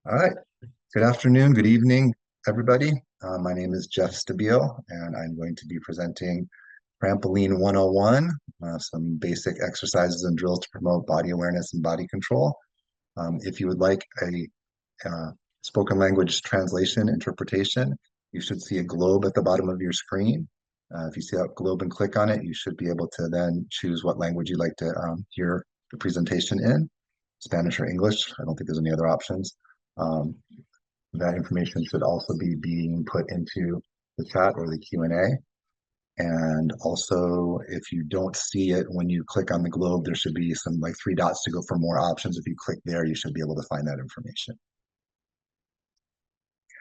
All right. Good afternoon, good evening, everybody. My name is Jeff Stabile, and I'm going to be presenting Trampoline 101, some basic exercises and drills to promote body awareness and body control. If you would like a spoken language translation interpretation, you should see a globe at the bottom of your screen. If you see that globe and click on it, you should be able to then choose what language you'd like to hear the presentation in, Spanish or English. I don't think there's any other options. Um, that information should also be being put into the chat or the Q&A. And also, if you don't see it, when you click on the globe, there should be some like three dots to go for more options. If you click there, you should be able to find that information.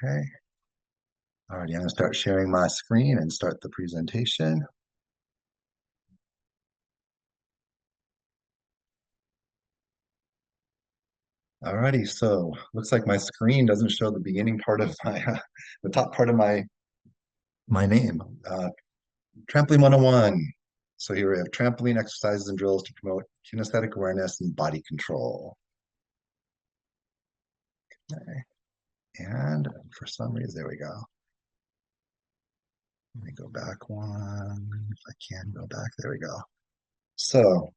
Okay. All right, I'm gonna start sharing my screen and start the presentation. Alrighty, so looks like my screen doesn't show the beginning part of my, the top part of my name. Trampoline 101. So here we have trampoline exercises and drills to promote kinesthetic awareness and body control. Okay. And for some reason, there we go. Let me go back one, if I can go back, there we go. So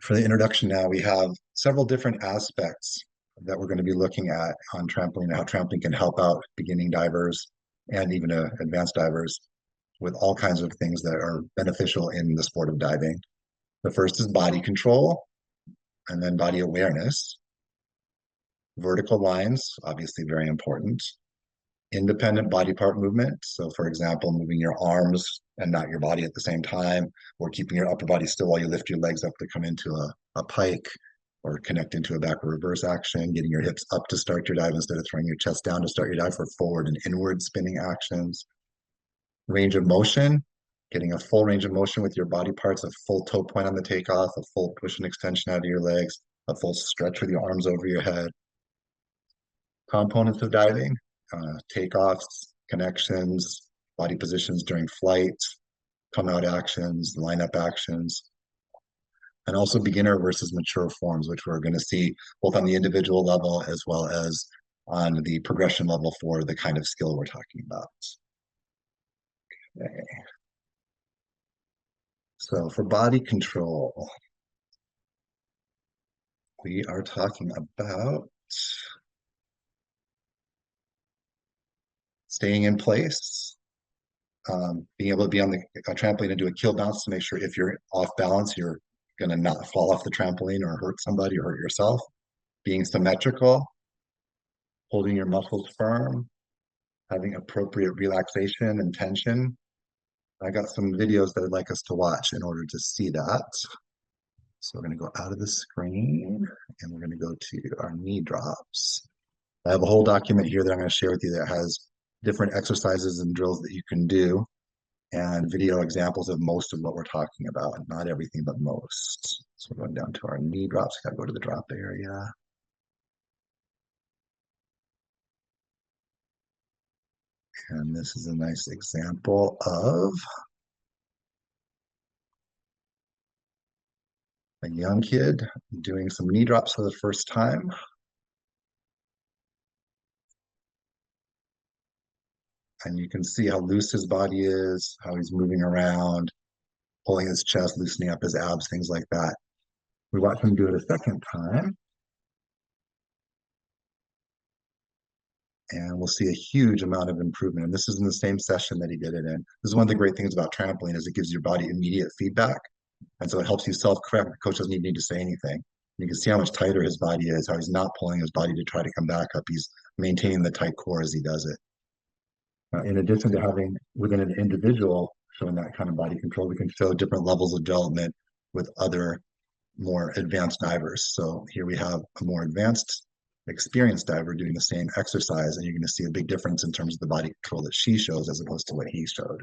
for the introduction now, we have several different aspects that we're going to be looking at on trampoline, how trampoline can help out beginning divers and even advanced divers with all kinds of things that are beneficial in the sport of diving. The first is body control, and then body awareness. Vertical lines, obviously very important. Independent body part movement. So for example, moving your arms and not your body at the same time, or keeping your upper body still while you lift your legs up to come into a pike or connect into a backward reverse action, getting your hips up to start your dive instead of throwing your chest down to start your dive for forward and inward spinning actions. Range of motion, getting a full range of motion with your body parts, a full toe point on the takeoff, a full push and extension out of your legs, a full stretch with your arms over your head. Components of diving, takeoffs, connections, body positions during flight, come out actions, lineup actions, and also beginner versus mature forms, which we're going to see both on the individual level as well as on the progression level for the kind of skill we're talking about. Okay. So for body control, we are talking about staying in place, being able to be on the trampoline and do a keel bounce to make sure if you're off balance, you're going to not fall off the trampoline or hurt somebody or hurt yourself. Being symmetrical, holding your muscles firm, having appropriate relaxation and tension. I got some videos that I'd like us to watch in order to see that. So we're going to go out of the screen and we're going to go to our knee drops. I have a whole document here that I'm going to share with you that has different exercises and drills that you can do and video examples of most of what we're talking about. Not everything, but most. So we're going down to our knee drops. Got to go to the drop area. And this is a nice example of a young kid doing some knee drops for the first time. And you can see how loose his body is, how he's moving around, pulling his chest, loosening up his abs, things like that. We watch him do it a second time. And we'll see a huge amount of improvement. And this is in the same session that he did it in. This is one of the great things about trampoline is it gives your body immediate feedback. And so it helps you self-correct. The coach doesn't even need to say anything. You can see how much tighter his body is, how he's not pulling his body to try to come back up. He's maintaining the tight core as he does it. In addition to having within an individual showing that kind of body control, we can show different levels of development with other more advanced divers. So here we have a more advanced experienced diver doing the same exercise, and you're going to see a big difference in terms of the body control that she shows as opposed to what he showed.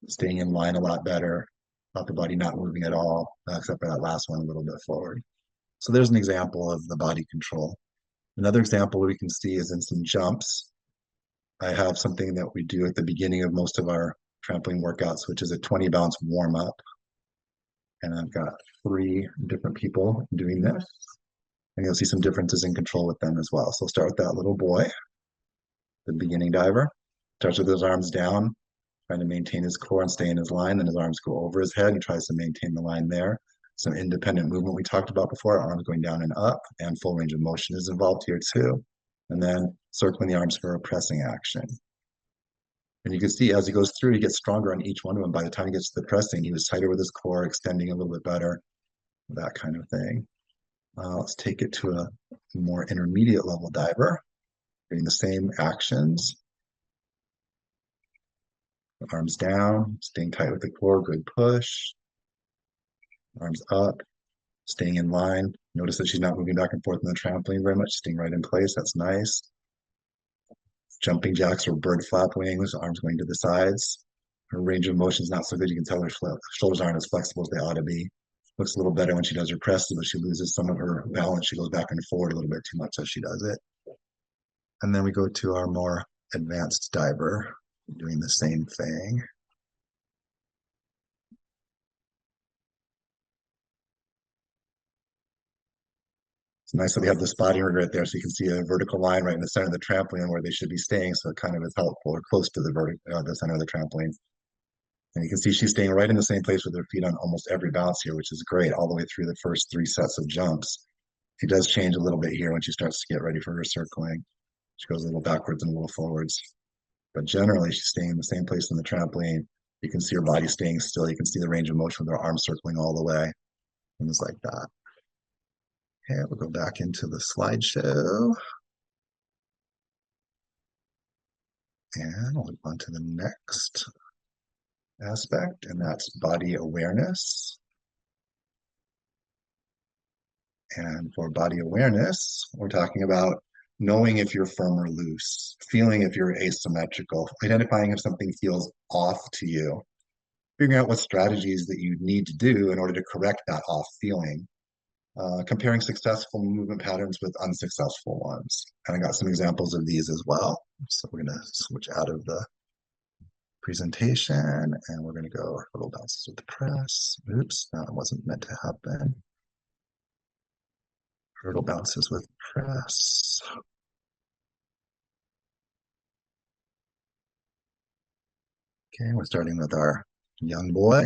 Staying in line a lot better, upper body not moving at all, except for that last one a little bit forward. So there's an example of the body control. Another example we can see is in some jumps. I have something that we do at the beginning of most of our trampoline workouts, which is a 20 bounce warm up. And I've got 3 different people doing this. And you'll see some differences in control with them as well. So we'll start with that little boy, the beginning diver. Starts with his arms down, trying to maintain his core and stay in his line. Then his arms go over his head. He tries to maintain the line there. Some independent movement we talked about before, arms going down and up, and full range of motion is involved here too. And then circling the arms for a pressing action. And you can see as he goes through, he gets stronger on each one of them. By the time he gets to the pressing, he was tighter with his core, extending a little bit better, that kind of thing. Let's take it to a more intermediate level diver, doing the same actions. Arms down, staying tight with the core, good push. Arms up, staying in line. Notice that she's not moving back and forth on the trampoline very much, staying right in place. That's nice. Jumping jacks or bird flap wings, arms going to the sides. Her range of motion is not so good. You can tell her shoulders aren't as flexible as they ought to be. Looks a little better when she does her presses, but she loses some of her balance. She goes back and forward a little bit too much as she does it. And then we go to our more advanced diver, doing the same thing. It's nice that we have the spotting rig right there, so you can see a vertical line right in the center of the trampoline where they should be staying, so it kind of is helpful, or close to the center of the trampoline. And you can see she's staying right in the same place with her feet on almost every bounce here, which is great, all the way through the first 3 sets of jumps. She does change a little bit here when she starts to get ready for her circling. She goes a little backwards and a little forwards. But generally, she's staying in the same place on the trampoline. You can see her body staying still. You can see the range of motion with her arms circling all the way. Things like that. Okay, we'll go back into the slideshow. And we'll move on to the next aspect, and that's body awareness. And for body awareness, we're talking about knowing if you're firm or loose, feeling if you're asymmetrical, identifying if something feels off to you, figuring out what strategies that you need to do in order to correct that off feeling, comparing successful movement patterns with unsuccessful ones. And I got some examples of these as well. So we're going to switch out of the presentation and we're going to go little bounces with the press. Oops, that wasn't meant to happen. Hurdle bounces with press. Okay, we're starting with our young boy.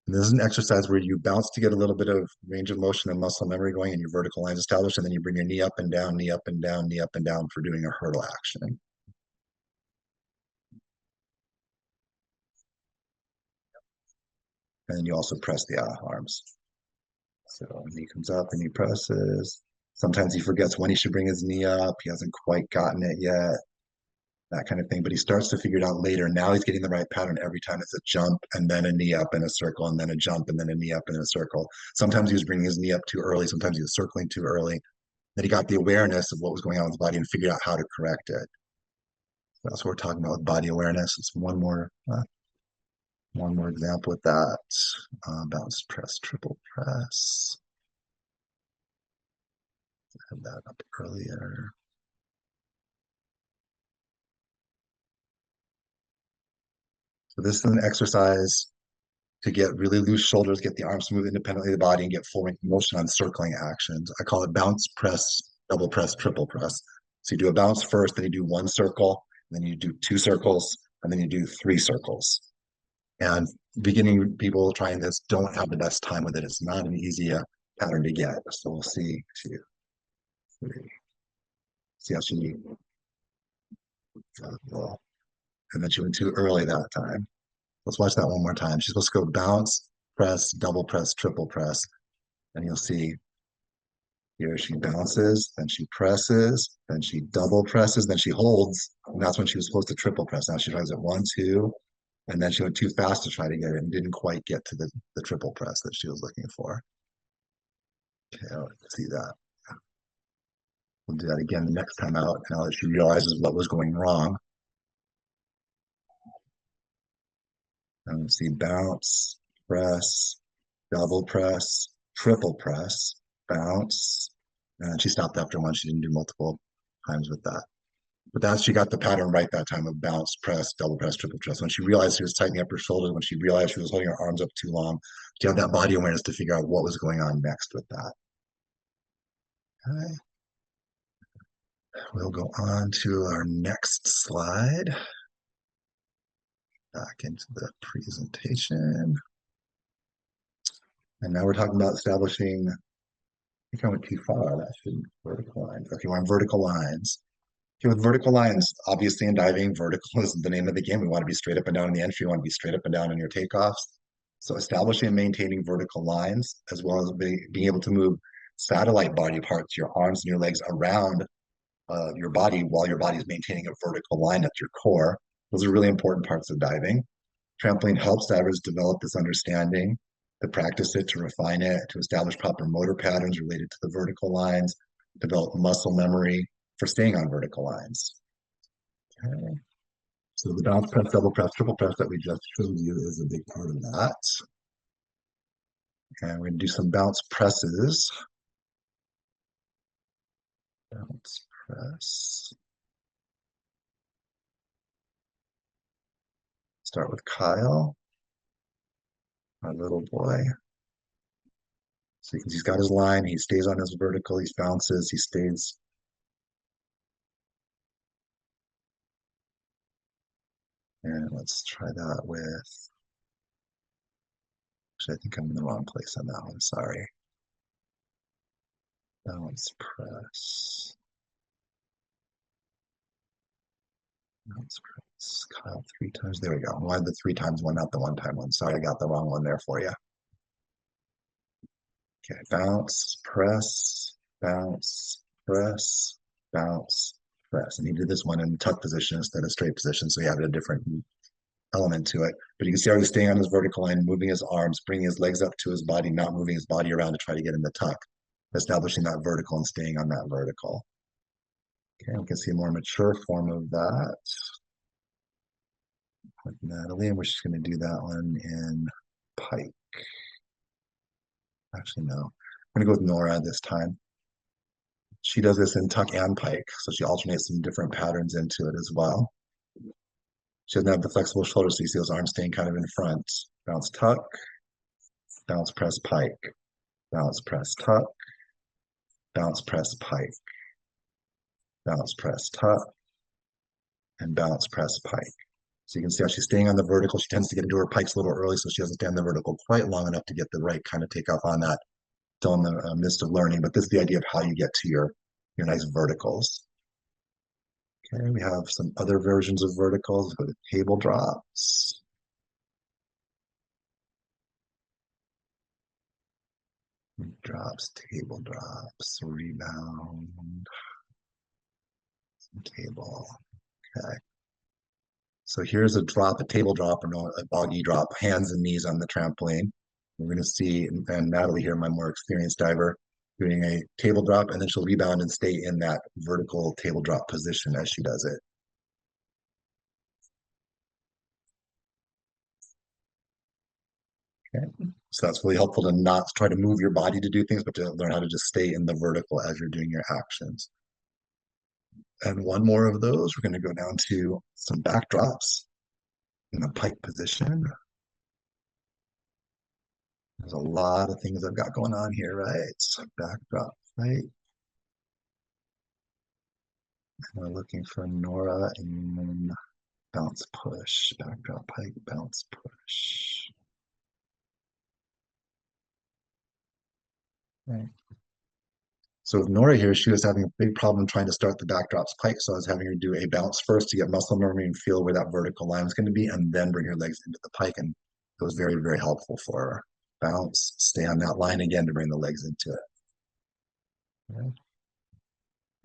And this is an exercise where you bounce to get a little bit of range of motion and muscle memory going and your vertical lines established, and then you bring your knee up and down, knee up and down, knee up and down for doing a hurdle action. And then you also press the arms. So knee comes up and he presses. Sometimes he forgets when he should bring his knee up. He hasn't quite gotten it yet, that kind of thing. But he starts to figure it out later. Now he's getting the right pattern every time. It's a jump and then a knee up in a circle and then a jump and then a knee up in a circle. Sometimes he was bringing his knee up too early. Sometimes he was circling too early. Then he got the awareness of what was going on with his body and figured out how to correct it. That's what we're talking about with body awareness. It's one more example with that. Bounce press, triple press. I had that up earlier. So this is an exercise to get really loose shoulders, get the arms to move independently of the body, and get full range of motion on circling actions. I call it bounce press, double press, triple press. So you do a bounce first, then you do 1 circle, then you do 2 circles, and then you do 3 circles. And beginning people trying this don't have the best time with it. It's not an easy pattern to get. So we'll see 2, 3. See how she and then she went too early that time. Let's watch that one more time. She's supposed to go bounce, press, double press, triple press. And you'll see here she bounces, then she presses, then she double presses, then she holds. And that's when she was supposed to triple press. Now she tries it 1, 2, and then she went too fast to try to get it and didn't quite get to the triple press that she was looking for. Okay, let's see that. We'll do that again the next time out now that she realizes what was going wrong. And we'll see bounce, press, double press, triple press, bounce. And she stopped after 1. She didn't do multiple times with that. But that's, she got the pattern right that time of bounce, press, double press, triple press. When she realized she was tightening up her shoulders, when she realized she was holding her arms up too long, she had that body awareness to figure out what was going on next with that. Okay. We'll go on to our next slide. Back into the presentation. And now we're talking about establishing, I think I went too far. That shouldn't vertical lines. Okay, we're on vertical lines. Okay, with vertical lines, obviously in diving, vertical is the name of the game. We want to be straight up and down in the entry. We want to be straight up and down in your takeoffs. So establishing and maintaining vertical lines, as well as being able to move satellite body parts, your arms and your legs around your body while your body is maintaining a vertical line at your core. Those are really important parts of diving. Trampoline helps divers develop this understanding, to practice it, to refine it, to establish proper motor patterns related to the vertical lines, develop muscle memory for staying on vertical lines. Okay. So the bounce press, double press, triple press that we just showed you is a big part of that. And we're going to do some bounce presses. Bounce press. Start with Kyle, our little boy. So you can see he's got his line, he stays on his vertical, he bounces, he stays. And let's try that with, actually, I think I'm in the wrong place on that one, sorry. Bounce press. Bounce press. Kyle 3 times. There we go. Why the 3 times one, not the 1 time one? Sorry, I got the wrong one there for you. Okay, bounce, press, bounce, press, bounce, press. And he did this one in tuck position instead of straight position, so he added a different element to it. But you can see how he's staying on his vertical line, moving his arms, bringing his legs up to his body, not moving his body around to try to get in the tuck, establishing that vertical and staying on that vertical. Okay, we can see a more mature form of that with Natalie, and we're just going to do that one in pike. Actually, no. I'm going to go with Nora this time. She does this in tuck and pike, so she alternates some different patterns into it as well. She doesn't have the flexible shoulders, so you see those arms staying kind of in front. Bounce tuck, bounce press pike, bounce press tuck, bounce press pike, bounce press tuck, and bounce press pike. So you can see how she's staying on the vertical. She tends to get into her pikes a little early, so she doesn't stay on the vertical quite long enough to get the right kind of takeoff on that. Still in the midst of learning, but this is the idea of how you get to your nice verticals. Okay, we have some other versions of verticals. Go to table drops. Drops, table drops, rebound, table. Okay. So here's a drop, a table drop, or a boggy drop, hands and knees on the trampoline. We're going to see, and Natalie here, my more experienced diver, doing a table drop, and then she'll rebound and stay in that vertical table drop position as she does it. Okay. So that's really helpful to not try to move your body to do things, but to learn how to just stay in the vertical as you're doing your actions. And one more of those, we're going to go down to some backdrops in a pike position. There's a lot of things I've got going on here, right? So backdrop pike. And we're looking for Nora and bounce push, backdrop pike, bounce push. Right. So with Nora here, she was having a big problem trying to start the backdrops pike. So I was having her do a bounce first to get muscle memory and feel where that vertical line was going to be, and then bring her legs into the pike. And it was very, very helpful for her. Bounce, stay on that line again to bring the legs into it. Okay.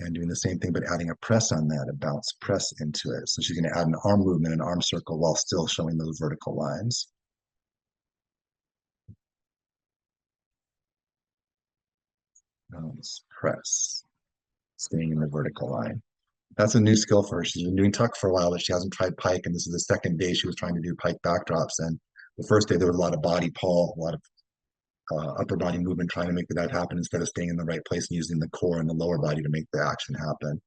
And doing the same thing, but adding a press on that, a bounce press into it. So she's going to add an arm movement, an arm circle, while still showing those vertical lines. Bounce, press, staying in the vertical line. That's a new skill for her. She's been doing tuck for a while, but she hasn't tried pike. And this is the second day she was trying to do pike backdrops. And the first day there was a lot of body pull, a lot of upper body movement trying to make that happen instead of staying in the right place and using the core and the lower body to make the action happen.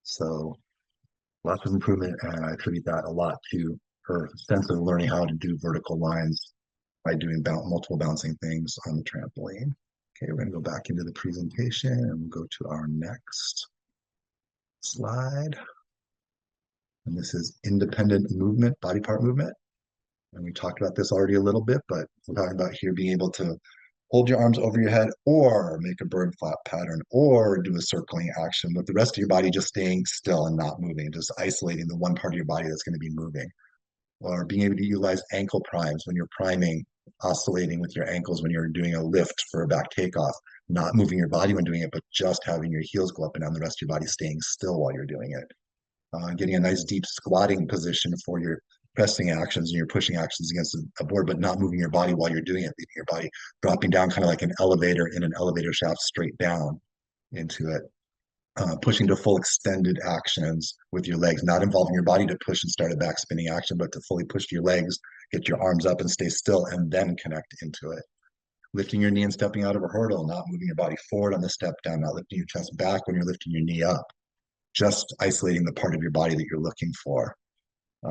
So lots of improvement, and I attribute that a lot to her sense of learning how to do vertical lines by doing multiple bouncing things on the trampoline. Okay, we're going to go back into the presentation and we'll go to our next slide. And this is independent movement, body part movement. And we talked about this already a little bit, but we're talking about here being able to hold your arms over your head or make a bird flap pattern or do a circling action with the rest of your body just staying still and not moving, just isolating the one part of your body that's going to be moving. Or being able to utilize ankle primes when you're priming, oscillating with your ankles when you're doing a lift for a back takeoff, not moving your body when doing it, but just having your heels go up and down, the rest of your body staying still while you're doing it. Getting a nice deep squatting position for your pressing actions and your pushing actions against a board, but not moving your body while you're doing it, leaving your body dropping down kind of like an elevator in an elevator shaft straight down into it. Pushing to full extended actions with your legs, not involving your body to push and start a back spinning action, but to fully push your legs, get your arms up and stay still, and then connect into it. Lifting your knee and stepping out of a hurdle, not moving your body forward on the step down, not lifting your chest back when you're lifting your knee up, just isolating the part of your body that you're looking for.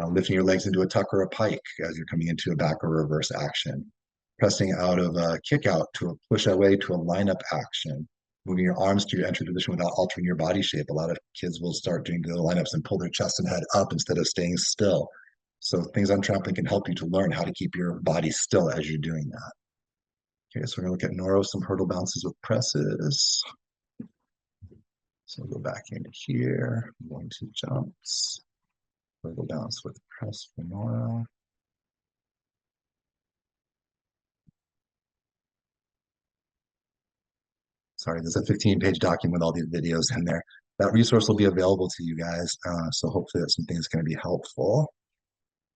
Lifting your legs into a tuck or a pike as you're coming into a back or reverse action. Pressing out of a kick out to a push away to a lineup action. Moving your arms to your entry position without altering your body shape. A lot of kids will start doing the lineups and pull their chest and head up instead of staying still. So things on trampoline can help you to learn how to keep your body still as you're doing that. Okay, so we're gonna look at Noro, some hurdle bounces with presses. So we'll go back into here, I'm going to jumps, hurdle bounce with press for Nora. Sorry, there's a 15-page document with all these videos in there. That resource will be available to you guys. So hopefully that's something that's going to be helpful.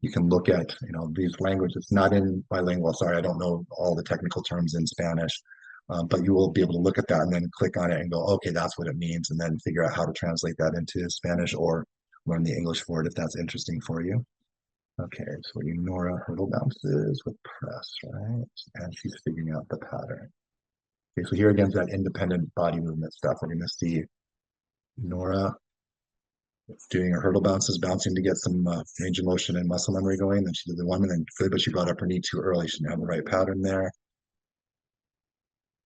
You can look at, these languages. It's not in bilingual. Sorry, I don't know all the technical terms in Spanish, but you will be able to look at that and then click on it and go, okay, that's what it means, and then figure out how to translate that into Spanish or learn the English for it if that's interesting for you. Okay, so we Nora hurdle bounces with press, right? And she's figuring out the pattern. Okay, so here again is that independent body movement stuff. We're going to see Nora doing her hurdle bounces, bouncing to get some range of motion and muscle memory going. Then she did the one, and then good, but she brought up her knee too early. She didn't have the right pattern there.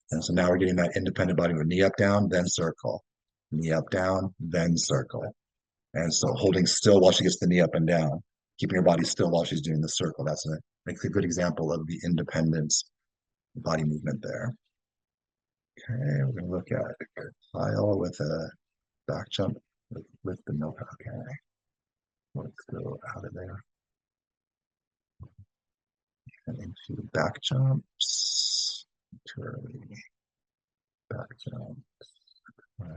And so now we're getting that independent body movement. Knee up, down, then circle. Knee up, down, then circle. And so holding still while she gets the knee up and down, keeping her body still while she's doing the circle. That's a good example of the independence body movement there. Okay, we're going to look at Kyle with a back jump with the milk. Okay, let's go out of there and into back jumps. Too early. Back jumps.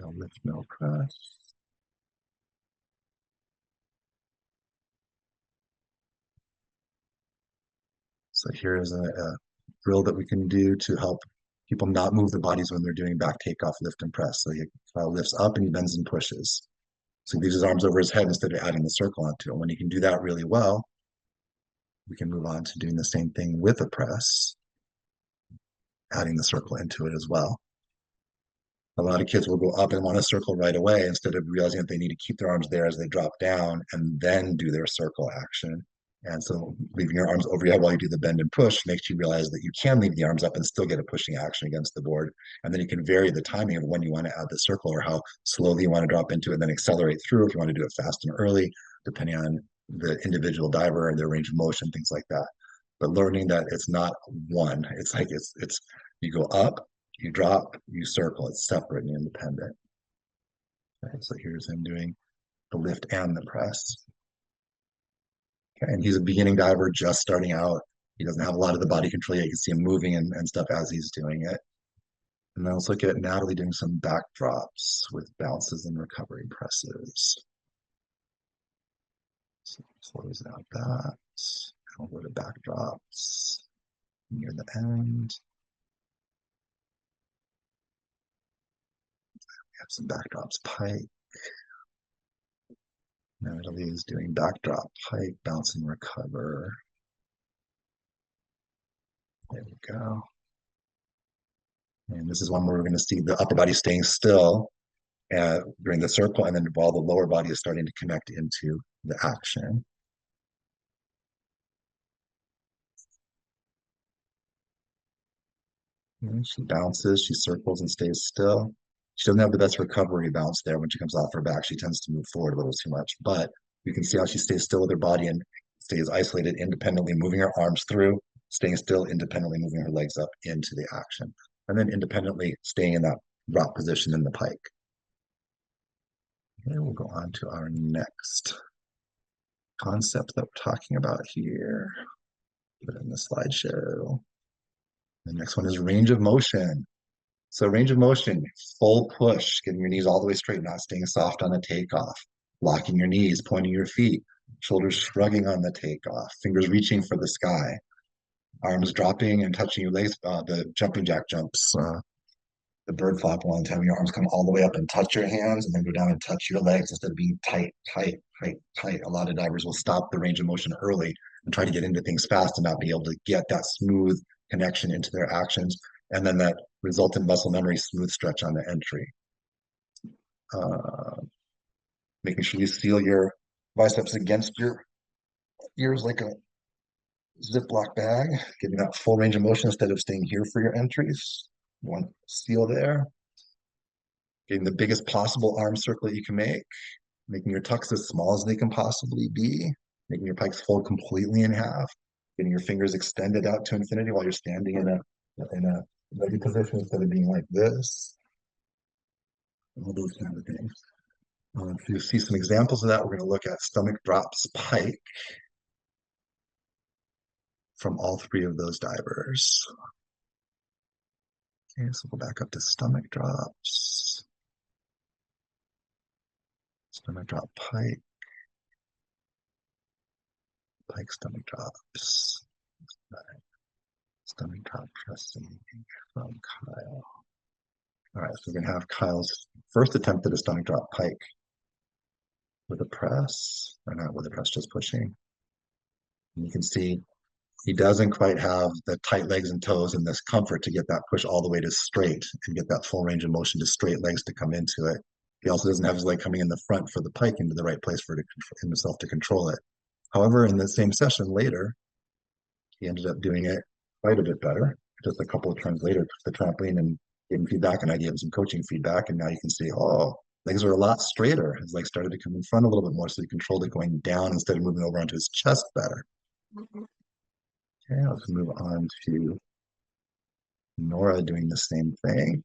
I'll lift no press. So here's a drill that we can do to help people not move their bodies when they're doing back takeoff, lift and press. So he lifts up and he bends and pushes. So he leaves his arms over his head instead of adding the circle onto it. When he can do that really well, we can move on to doing the same thing with a press, adding the circle into it as well. A lot of kids will go up and want to circle right away instead of realizing that they need to keep their arms there as they drop down and then do their circle action. And so leaving your arms over your head while you do the bend and push makes you realize that you can leave the arms up and still get a pushing action against the board. And then you can vary the timing of when you want to add the circle or how slowly you want to drop into it and then accelerate through if you want to do it fast and early, depending on the individual diver and their range of motion, things like that. But learning that it's not one, it's like it's you go up, you drop, you circle. It's separate and independent. Okay, so here's him doing the lift and the press. Okay, and he's a beginning diver just starting out. He doesn't have a lot of the body control yet. You can see him moving and stuff as he's doing it. And then let's look at Natalie doing some backdrops with bounces and recovery presses. So close out that. I'll go to backdrops near the end. We have some backdrops pike. Natalie is doing backdrop pike, bounce and recover. There we go. And this is one where we're going to see the upper body staying still during the circle, and then while the lower body is starting to connect into the action. She bounces, she circles and stays still. She doesn't have the best recovery bounce there when she comes off her back. She tends to move forward a little too much, but you can see how she stays still with her body and stays isolated independently, moving her arms through, staying still, independently moving her legs up into the action, and then independently staying in that drop position in the pike. Okay, we'll go on to our next concept that we're talking about here. Put it in the slideshow. The next one is range of motion. So range of motion, full push, getting your knees all the way straight, not staying soft on the takeoff, locking your knees, pointing your feet, shoulders shrugging on the takeoff, fingers reaching for the sky, arms dropping and touching your legs, the jumping jack jumps, the bird flop one, having your arms come all the way up and touch your hands and then go down and touch your legs instead of being tight, tight, tight, tight. A lot of divers will stop the range of motion early and try to get into things fast and not be able to get that smooth connection into their actions. And then that resultant muscle memory smooth stretch on the entry. Making sure you seal your biceps against your ears like a Ziploc bag, getting that full range of motion instead of staying here for your entries. One seal there. Getting the biggest possible arm circle that you can make, making your tucks as small as they can possibly be, making your pikes fold completely in half, getting your fingers extended out to infinity while you're standing in a ready position instead of being like this. All those kind of things. If you see some examples of that, we're going to look at stomach drops pike from all three of those divers. Okay, so we'll back up to stomach drops. Stomach drop pike. Pike stomach drops. Stomach drop pressing from Kyle. All right, so we're going to have Kyle's first attempt at a stomach drop pike with a press, or not with a press, just pushing. And you can see he doesn't quite have the tight legs and toes and this comfort to get that push all the way to straight and get that full range of motion to straight legs to come into it. He also doesn't have his leg coming in the front for the pike into the right place for himself to control it. However, in the same session later, he ended up doing it quite a bit better. Just a couple of turns later, took the trampoline and gave him feedback, and I gave him some coaching feedback, and now you can see, oh, legs are a lot straighter. His legs started to come in front a little bit more, so he controlled it going down instead of moving over onto his chest better. Okay, let's move on to Nora doing the same thing.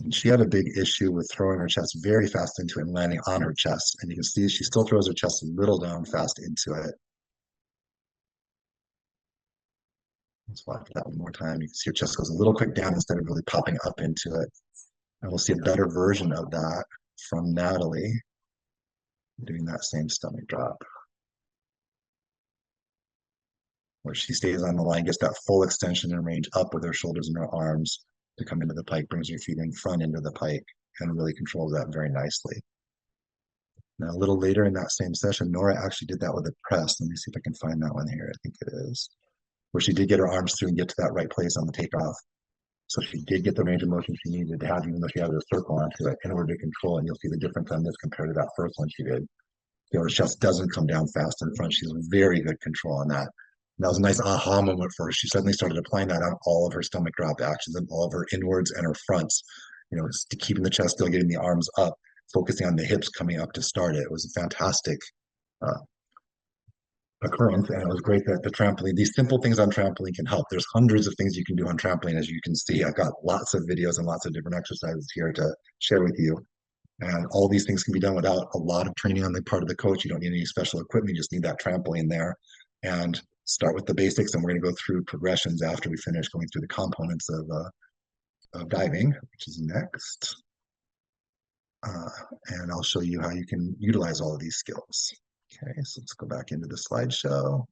And she had a big issue with throwing her chest very fast into it and landing on her chest. And you can see she still throws her chest a little down fast into it. Let's watch that one more time. You can see her chest goes a little quick down instead of really popping up into it. And we'll see a better version of that from Natalie doing that same stomach drop, where she stays on the line, gets that full extension and range up with her shoulders and her arms to come into the pike, brings your feet in front into the pike, and really controls that very nicely. Now, a little later in that same session, Nora actually did that with a press. Let me see if I can find that one here. I think it is. Where she did get her arms through and get to that right place on the takeoff. So she did get the range of motion she needed to have, even though she had a circle onto it in order to control. And you'll see the difference on this compared to that first one she did. You know, her chest doesn't come down fast in front. She's very good control on that. And that was a nice aha moment for her. She suddenly started applying that on all of her stomach drop actions and all of her inwards and her fronts. You know, keeping the chest still, getting the arms up, focusing on the hips coming up to start it. It was a fantastic occurrence, and it was great that the trampoline, these simple things on trampoline can help. There's hundreds of things you can do on trampoline, as you can see. I've got lots of videos and lots of different exercises here to share with you. And all these things can be done without a lot of training on the part of the coach. You don't need any special equipment. You just need that trampoline there. And start with the basics, and we're going to go through progressions after we finish going through the components of diving, which is next. And I'll show you how you can utilize all of these skills. Okay, so let's go back into the slideshow.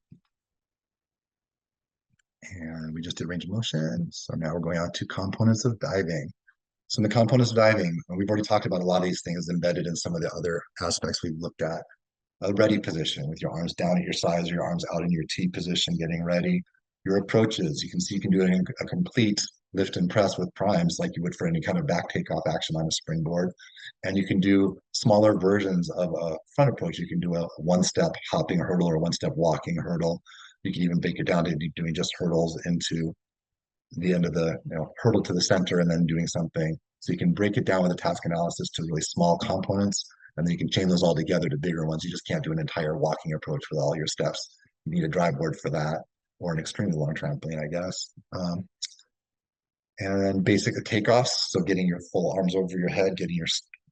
And we just did range of motion. So now we're going on to components of diving. So in the components of diving, we've already talked about a lot of these things embedded in some of the other aspects we've looked at. A ready position with your arms down at your sides or your arms out in your T position, getting ready. Your approaches, you can see you can do a complete lift and press with primes like you would for any kind of back takeoff action on a springboard. And you can do smaller versions of a front approach. You can do a one-step hopping hurdle or a one-step walking hurdle. You can even break it down to doing just hurdles into the end of the hurdle to the center and then doing something. So you can break it down with a task analysis to really small components, and then you can chain those all together to bigger ones. You just can't do an entire walking approach with all your steps. You need a drive board for that, or an extremely long trampoline, I guess. And then basic takeoffs. So getting your full arms over your head, getting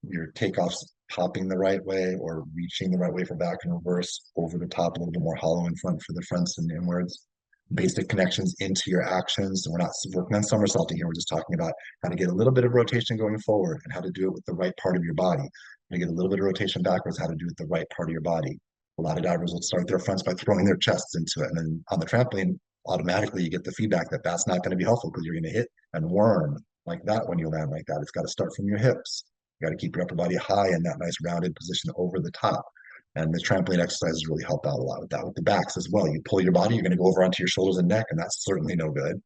your takeoffs popping the right way or reaching the right way for back and reverse, over the top, a little bit more hollow in front for the fronts and inwards. Basic connections into your actions. We're not working on somersaulting here. We're just talking about how to get a little bit of rotation going forward and how to do it with the right part of your body. How to get a little bit of rotation backwards, how to do it with the right part of your body. A lot of divers will start their fronts by throwing their chests into it. And then on the trampoline, automatically you get the feedback that that's not going to be helpful because you're going to hit and worm like that when you land like that. It's got to start from your hips. You got to keep your upper body high in that nice rounded position over the top. And the trampoline exercises really help out a lot with that. With the backs as well, you pull your body, you're going to go over onto your shoulders and neck, and that's certainly no good.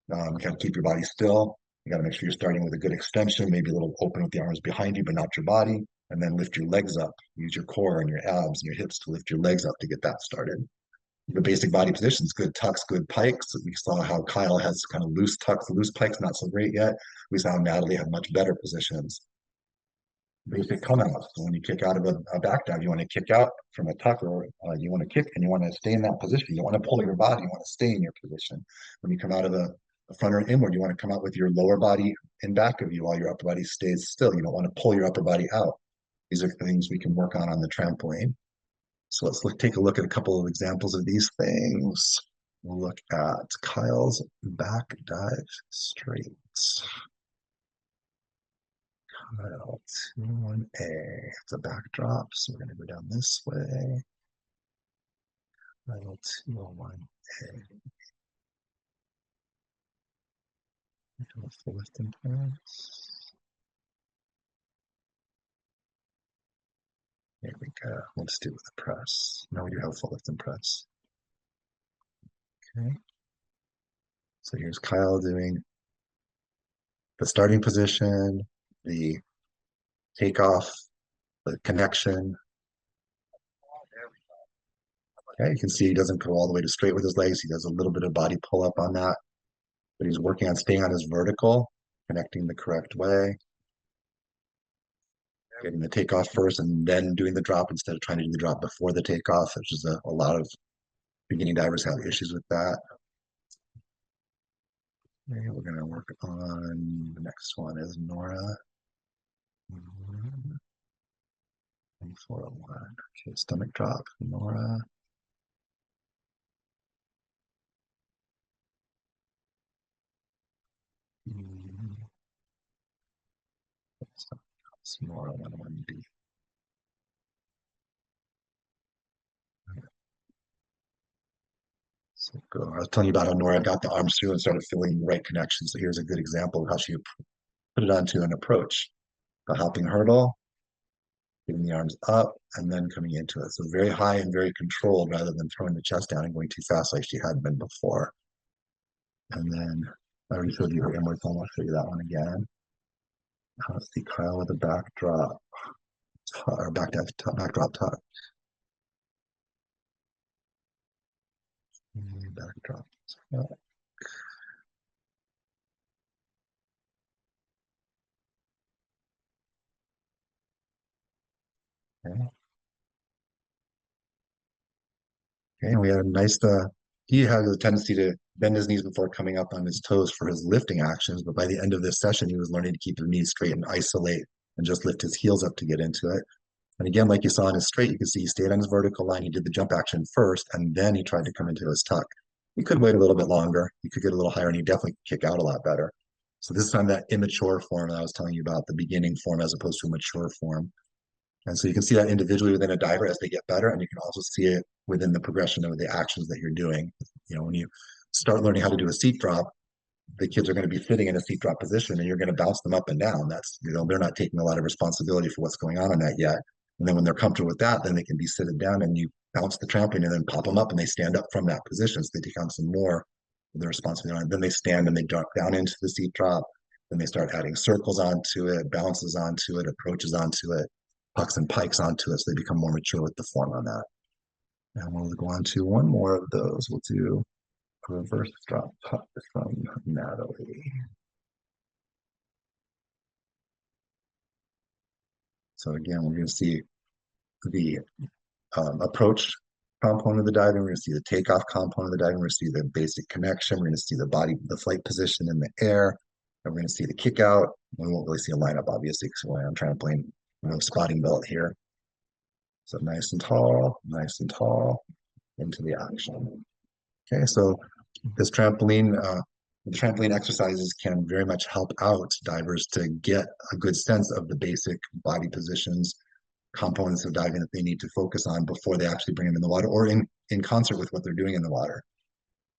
You got to keep your body still. You got to make sure you're starting with a good extension, maybe a little open with the arms behind you, but not your body. And then lift your legs up. Use your core and your abs and your hips to lift your legs up to get that started. The basic body positions, good tucks, good pikes. We saw how Kyle has kind of loose tucks, loose pikes, not so great yet. We saw Natalie have much better positions. Basic come out. So when you kick out of a back dive, you want to kick out from a tuck, or you want to kick and you want to stay in that position. You don't want to pull your body, you want to stay in your position. When you come out of the front or inward, you want to come out with your lower body in back of you while your upper body stays still. You don't want to pull your upper body out. These are things we can work on the trampoline. So let's take a look at a couple of examples of these things. We'll look at Kyle's back dive straight. Kyle 2-1A. It's a backdrop, so we're going to go down this way. Kyle 2-1A. Full lift and press. There we go. Let's do it with the press. Now we do have full lift and press. Okay. So here's Kyle doing the starting position, the takeoff, the connection. Okay, you can see he doesn't go all the way to straight with his legs. He does a little bit of body pull up on that, but he's working on staying on his vertical, connecting the correct way, getting the takeoff first and then doing the drop instead of trying to do the drop before the takeoff, which is a lot of beginning divers have issues with that. Okay, we're going to work on the next one is Nora. 401. Okay, stomach drop, Nora. It's Nora 11B. So go. I was telling you about how Nora got the arms through and started feeling the right connection. So here's a good example of how she put it onto an approach. A hopping hurdle, getting the arms up, and then coming into it. So very high and very controlled rather than throwing the chest down and going too fast like she had been before. And then I already showed you her inward thumb. I'll show you that one again. Let's see Kyle with a backdrop, or backdrop tuck. Backdrop tuck. Okay. Okay, and we had a nice, he has a tendency to bend his knees before coming up on his toes for his lifting actions, but by the end of this session, he was learning to keep his knees straight and isolate and just lift his heels up to get into it. And again, like you saw in his straight, you can see he stayed on his vertical line. He did the jump action first, and then he tried to come into his tuck. He could wait a little bit longer. He could get a little higher, and he definitely could kick out a lot better. So this is on that immature form that I was telling you about, the beginning form as opposed to a mature form. And so you can see that individually within a diver as they get better, and you can also see it within the progression of the actions that you're doing. You know, when you start learning how to do a seat drop, the kids are going to be sitting in a seat drop position and you're going to bounce them up and down. That's, you know, they're not taking a lot of responsibility for what's going on in that yet. And then when they're comfortable with that, then they can be sitting down and you bounce the trampoline and then pop them up and they stand up from that position. So they take on some more of the responsibility. And then they stand and they drop down into the seat drop. Then they start adding circles onto it, bounces onto it, approaches onto it, pucks and pikes onto it. So they become more mature with the form on that. And we'll go on to one more of those. We'll do reverse drop putt from Natalie. So again, we're going to see the approach component of the diving. We're going to see the takeoff component of the diving. We're going to see the basic connection. We're going to see the body, the flight position in the air. And we're going to see the kick out. We won't really see a lineup, obviously, because we're on trampoline, no spotting belt here. So nice and tall, into the action. Okay, so this trampoline, the trampoline exercises can very much help out divers to get a good sense of the basic body positions, components of diving that they need to focus on before they actually bring them in the water or in concert with what they're doing in the water.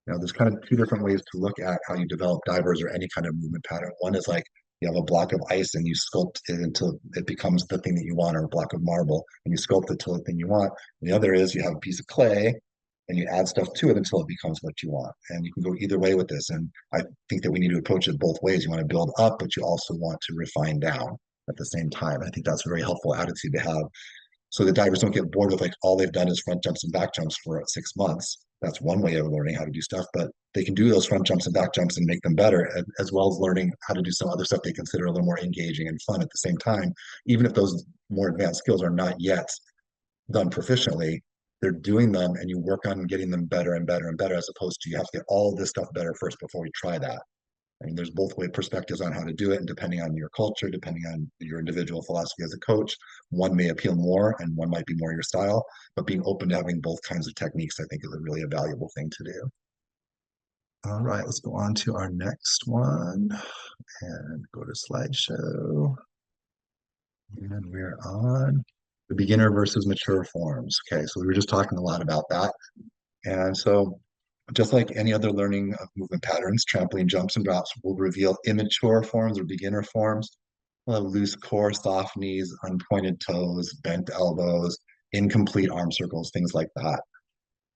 You know, there's kind of two different ways to look at how you develop divers or any kind of movement pattern. One is like you have a block of ice and you sculpt it until it becomes the thing that you want, or a block of marble and you sculpt it to the thing you want. And the other is you have a piece of clay and you add stuff to it until it becomes what you want. And you can go either way with this. And I think that we need to approach it both ways. You want to build up, but you also want to refine down at the same time. I think that's a very helpful attitude to have, so the divers don't get bored with like all they've done is front jumps and back jumps for 6 months. That's one way of learning how to do stuff, but they can do those front jumps and back jumps and make them better, as well as learning how to do some other stuff they consider a little more engaging and fun at the same time. Even if those more advanced skills are not yet done proficiently, they're doing them and you work on getting them better and better and better, as opposed to you have to get all this stuff better first before we try that. I mean, there's both way perspectives on how to do it, and depending on your culture, depending on your individual philosophy as a coach, one may appeal more and one might be more your style. But being open to having both kinds of techniques, I think, is a really valuable thing to do. All right, let's go on to our next one and go to slideshow. And we're on the beginner versus mature forms. Okay, so we were just talking a lot about that. And so just like any other learning of movement patterns, trampoline jumps and drops will reveal immature forms or beginner forms. We'll have loose core, soft knees, unpointed toes, bent elbows, incomplete arm circles, things like that.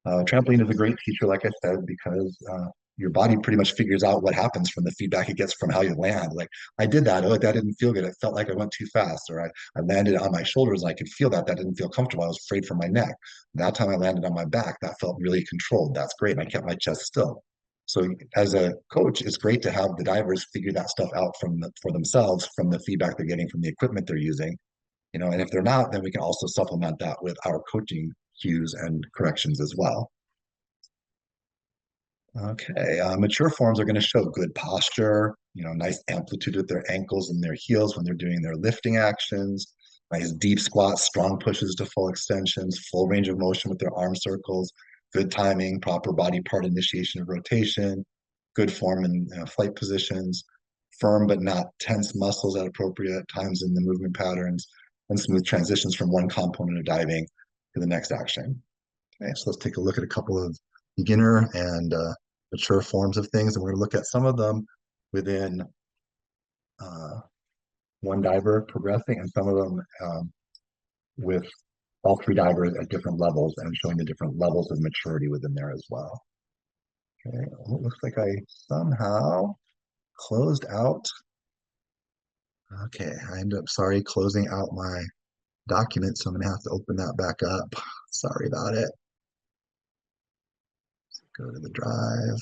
Trampoline is a great teacher, like I said, because your body pretty much figures out what happens from the feedback it gets from how you land. Like I did that, oh, that didn't feel good. It felt like I went too fast, or I landed on my shoulders and I could feel that didn't feel comfortable. I was afraid for my neck. That time I landed on my back, that felt really controlled. That's great. And I kept my chest still. So as a coach, it's great to have the divers figure that stuff out for themselves from the feedback they're getting from the equipment they're using. You know, and if they're not, then we can also supplement that with our coaching cues and corrections as well. Okay, mature forms are going to show good posture, you know, nice amplitude with their ankles and their heels when they're doing their lifting actions, nice deep squats, strong pushes to full extensions, full range of motion with their arm circles, good timing, proper body part initiation of rotation, good form in flight positions, firm but not tense muscles at appropriate times in the movement patterns, and smooth transitions from one component of diving to the next action. Okay, so let's take a look at a couple of beginner and mature forms of things, and we're going to look at some of them within uh, one diver progressing, and some of them with all three divers at different levels, and showing the different levels of maturity within there as well. Okay, well, it looks like I somehow closed out. Okay, I ended up, sorry, closing out my document, so I'm going to have to open that back up. Sorry about it. Go to the drive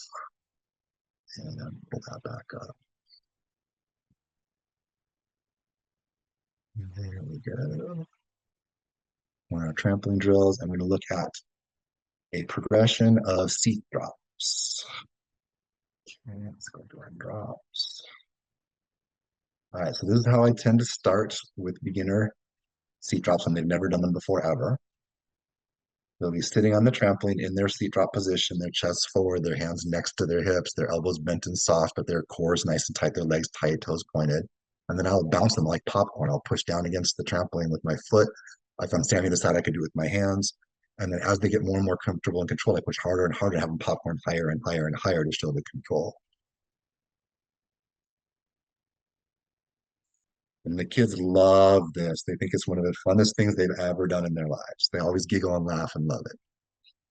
and pull that back up. There we go. We're on our trampoline drills, and we're going to look at a progression of seat drops. Okay, let's go to our drops. All right, so this is how I tend to start with beginner seat drops when they've never done them before ever. They'll be sitting on the trampoline in their seat drop position, their chests forward, their hands next to their hips, their elbows bent and soft, but their core is nice and tight, their legs tight, toes pointed. And then I'll bounce them like popcorn. I'll push down against the trampoline with my foot. If I'm standing the side, I could do it with my hands. And then as they get more and more comfortable and controlled, I push harder and harder, have them popcorn higher and higher and higher to show the control. And the kids love this. They think it's one of the funnest things they've ever done in their lives. They always giggle and laugh and love it.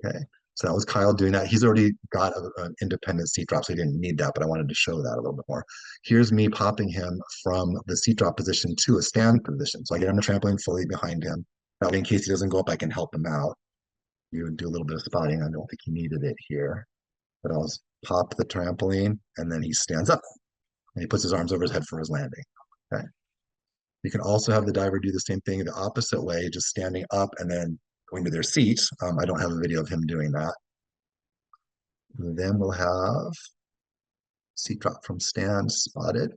Okay. So that was Kyle doing that. He's already got an independent seat drop, so he didn't need that, but I wanted to show that a little bit more. Here's me popping him from the seat drop position to a stand position. So I get on the trampoline fully behind him. That way, in case he doesn't go up, I can help him out. You would do a little bit of spotting. I don't think he needed it here. But I'll pop the trampoline and then he stands up and he puts his arms over his head for his landing. Okay. You can also have the diver do the same thing the opposite way, just standing up and then going to their seat. I don't have a video of him doing that. And then we'll have seat drop from stand spotted.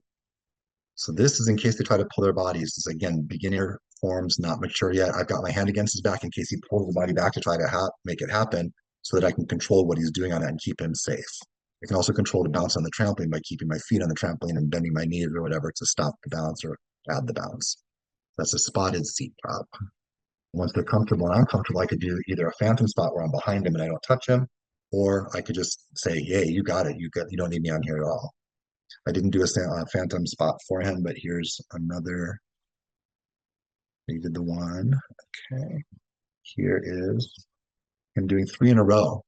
So this is in case they try to pull their bodies. This is, again, beginner forms, not mature yet. I've got my hand against his back in case he pulls the body back to try to make it happen so that I can control what he's doing on it and keep him safe. I can also control the bounce on the trampoline by keeping my feet on the trampoline and bending my knees or whatever to stop the bounce or add the bounce. That's a spotted seat drop. Once they're comfortable and I'm comfortable, I could do either a phantom spot where I'm behind him and I don't touch him, or I could just say, "Hey, you got it. You don't need me on here at all." I didn't do a phantom spot for him, but here's another. He did the one. Okay. Here is him doing 3 in a row.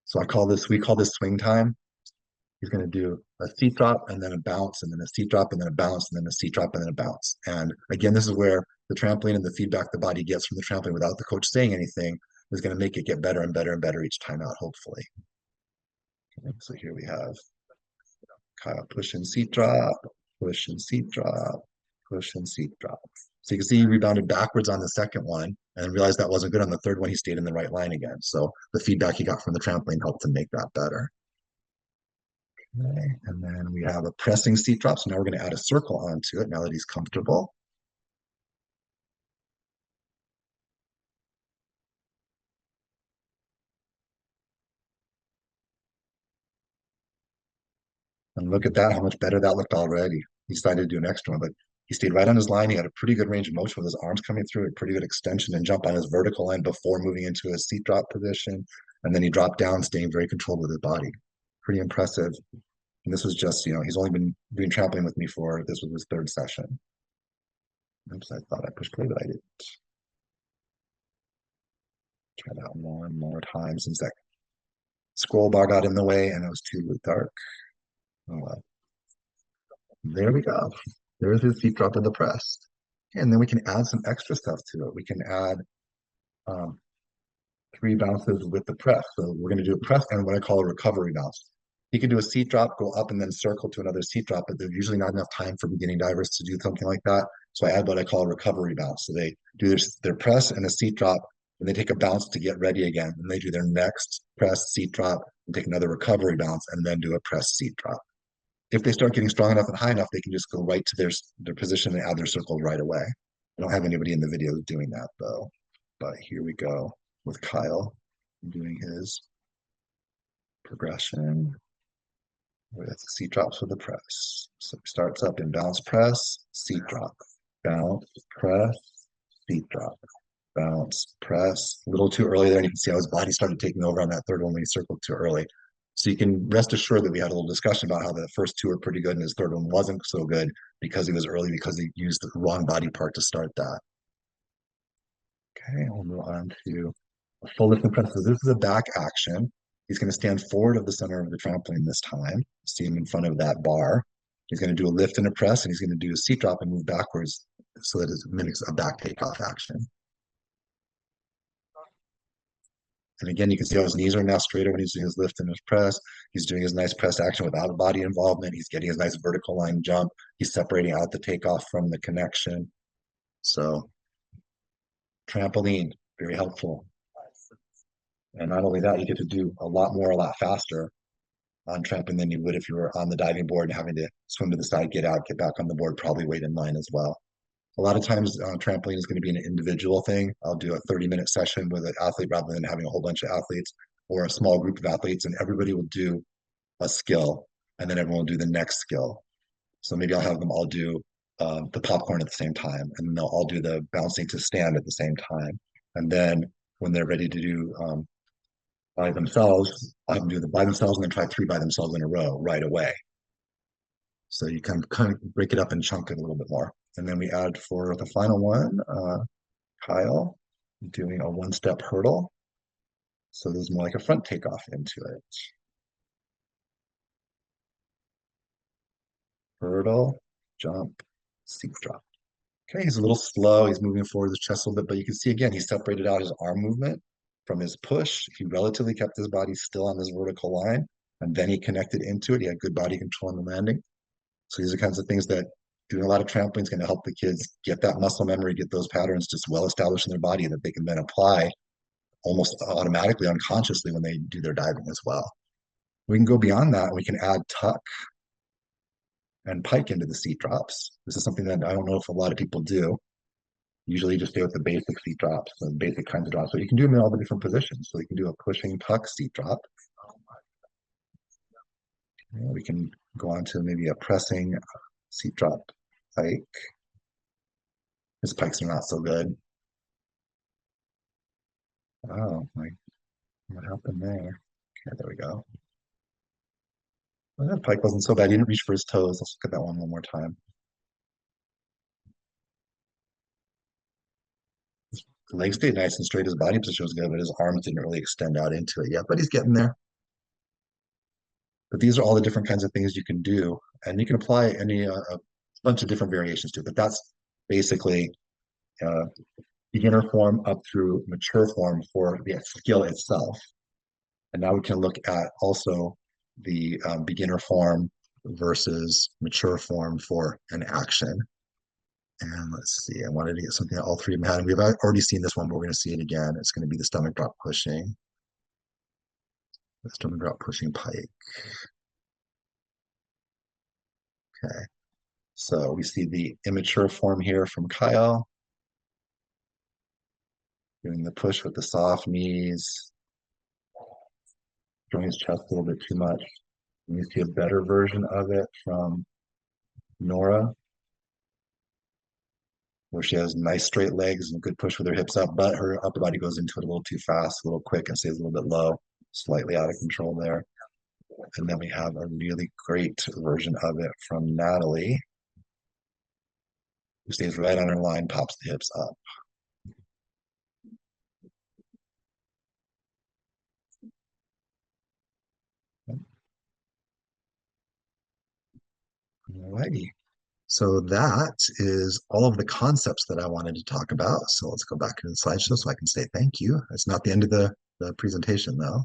So we call this swing time. He's going to do a seat drop and then a bounce and then a seat drop and then a bounce and then a seat drop and then a bounce. And again, this is where the trampoline and the feedback the body gets from the trampoline without the coach saying anything is going to make it get better and better and better each time out, hopefully. Okay, so here we have Kyle push and seat drop, push and seat drop, push and seat drop. So you can see he rebounded backwards on the second one and realized that wasn't good on the third one. He stayed in the right line again. So the feedback he got from the trampoline helped him make that better. Okay, and then we have a pressing seat drop. So now we're going to add a circle onto it now that he's comfortable. And look at that, how much better that looked already. He decided to do an extra one, but he stayed right on his line. He had a pretty good range of motion with his arms coming through, a pretty good extension and jump on his vertical line before moving into a seat drop position. And then he dropped down, staying very controlled with his body. Pretty impressive. And this was just, he's only been doing trampoline with me this was his third session. Oops, I thought I pushed play, but I didn't. Try that one more time since that scroll bar got in the way and it was too dark. Oh well. There we go. There's his seat drop in the press. And then we can add some extra stuff to it. We can add um, 3 bounces with the press. So we're going to do a press and what I call a recovery bounce. He can do a seat drop, go up and then circle to another seat drop, but there's usually not enough time for beginning divers to do something like that. So I add what I call a recovery bounce. So they do their press and a seat drop, and they take a bounce to get ready again. And they do their next press, seat drop, and take another recovery bounce, and then do a press, seat drop. If they start getting strong enough and high enough, they can just go right to their position and add their circle right away. I don't have anybody in the video doing that though, but here we go with Kyle doing his progression with seat drops with the press. So he starts up in bounce press, seat drop, bounce, press, seat drop, bounce, press. A little too early there, and you can see how his body started taking over on that third one when he circled too early. So you can rest assured that we had a little discussion about how the first 2 were pretty good and his third one wasn't so good because he was early, because he used the wrong body part to start that. Okay, we'll move on to a full lift and press. So this is a back action. He's going to stand forward of the center of the trampoline this time. See him in front of that bar. He's going to do a lift and a press, and he's going to do a seat drop and move backwards so that it mimics a back takeoff action. And again, you can see how his knees are now straighter when he's doing his lift and his press. He's doing his nice press action without body involvement. He's getting his nice vertical line jump. He's separating out the takeoff from the connection. So trampoline, very helpful. And not only that, you get to do a lot more, a lot faster on trampoline than you would if you were on the diving board and having to swim to the side, get out, get back on the board, probably wait in line as well. A lot of times trampoline is going to be an individual thing. I'll do a 30-minute session with an athlete rather than having a whole bunch of athletes or a small group of athletes, and everybody will do a skill and then everyone will do the next skill. So maybe I'll have them all do the popcorn at the same time, and then they'll all do the bouncing to stand at the same time. And then when they're ready to do by themselves, I can do them by themselves and then try 3 by themselves in a row right away. So you can kind of break it up and chunk it a little bit more. And then we add for the final one, Kyle doing a 1-step hurdle. So this is more like a front takeoff into it. Hurdle, jump, seat drop. Okay, he's a little slow. He's moving forward his chest a little bit, but you can see again, he separated out his arm movement from his push, he relatively kept his body still on this vertical line, and then he connected into it. He had good body control on the landing. So these are kinds of things that doing a lot of trampoline is going to help the kids get that muscle memory, get those patterns just well established in their body that they can then apply almost automatically, unconsciously when they do their diving as well. We can go beyond that. We can add tuck and pike into the seat drops. This is something that I don't know if a lot of people do. Usually just stay with the basic seat drops, the basic kinds of drops. So you can do them in all the different positions. So you can do a pushing tuck seat drop. We can go on to maybe a pressing seat drop pike. His pikes are not so good. Oh, what happened there? Okay, there we go. Well, that pike wasn't so bad. He didn't reach for his toes. Let's look at that one more time. The legs stayed nice and straight. His body position was good, but his arms didn't really extend out into it yet. But he's getting there. But these are all the different kinds of things you can do, and you can apply a bunch of different variations to it. But that's basically uh, beginner form up through mature form for the skill itself. And now we can look at also the beginner form versus mature form for an action. And let's see, I wanted to get something that all three of them had. And we've already seen this one, but we're going to see it again. It's going to be the stomach drop pushing, the stomach drop pushing pike. Okay, so we see the immature form here from Kyle, doing the push with the soft knees, throwing his chest a little bit too much. And you see a better version of it from Nora, where she has nice straight legs and good push with her hips up, but her upper body goes into it a little too fast, a little quick, and stays a little bit low, slightly out of control there. And then we have a really great version of it from Natalie, who stays right on her line, pops the hips up. Alrighty. So that is all of the concepts that I wanted to talk about. So let's go back to the slideshow so I can say thank you. It's not the end of the presentation though.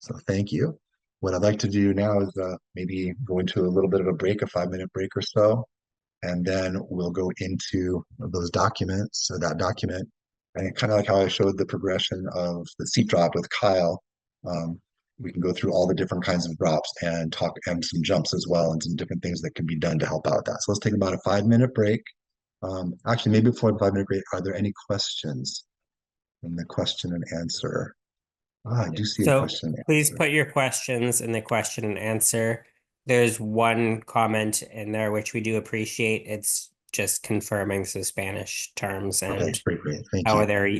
So thank you. What I'd like to do now is maybe go into a little bit of a break, a 5-minute break or so, and then we'll go into those documents or that document. And kind of like how I showed the progression of the seat drop with Kyle, um, we can go through all the different kinds of drops and talk and some jumps as well and some different things that can be done to help out that. So let's take about a 5-minute break. Actually, maybe before the 5-minute break, are there any questions in the question and answer? I do see a So question and please answer. put your questions in the question and answer. There's one comment in there which we do appreciate. It's just confirming some Spanish terms Okay, and great. Thank how you. they're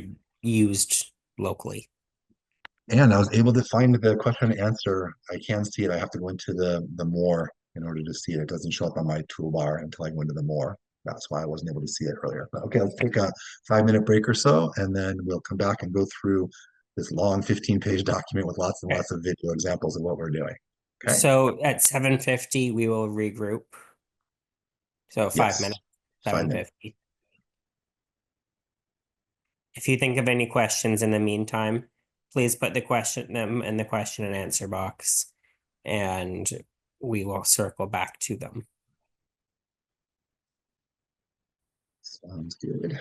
used locally. And I was able to find the question and answer. I can see it. I have to go into the more in order to see it. It doesn't show up on my toolbar until I go into the more. That's why I wasn't able to see it earlier. But okay, let's take a 5-minute break or so, and then we'll come back and go through this long 15-page document with lots and Okay. lots of video examples of what we're doing. Okay. So at 7:50, we will regroup. So 5 minutes, Yes. 5 minutes. 7:50. If you think of any questions in the meantime, please put them in the question and answer box, and we will circle back to them. Sounds good.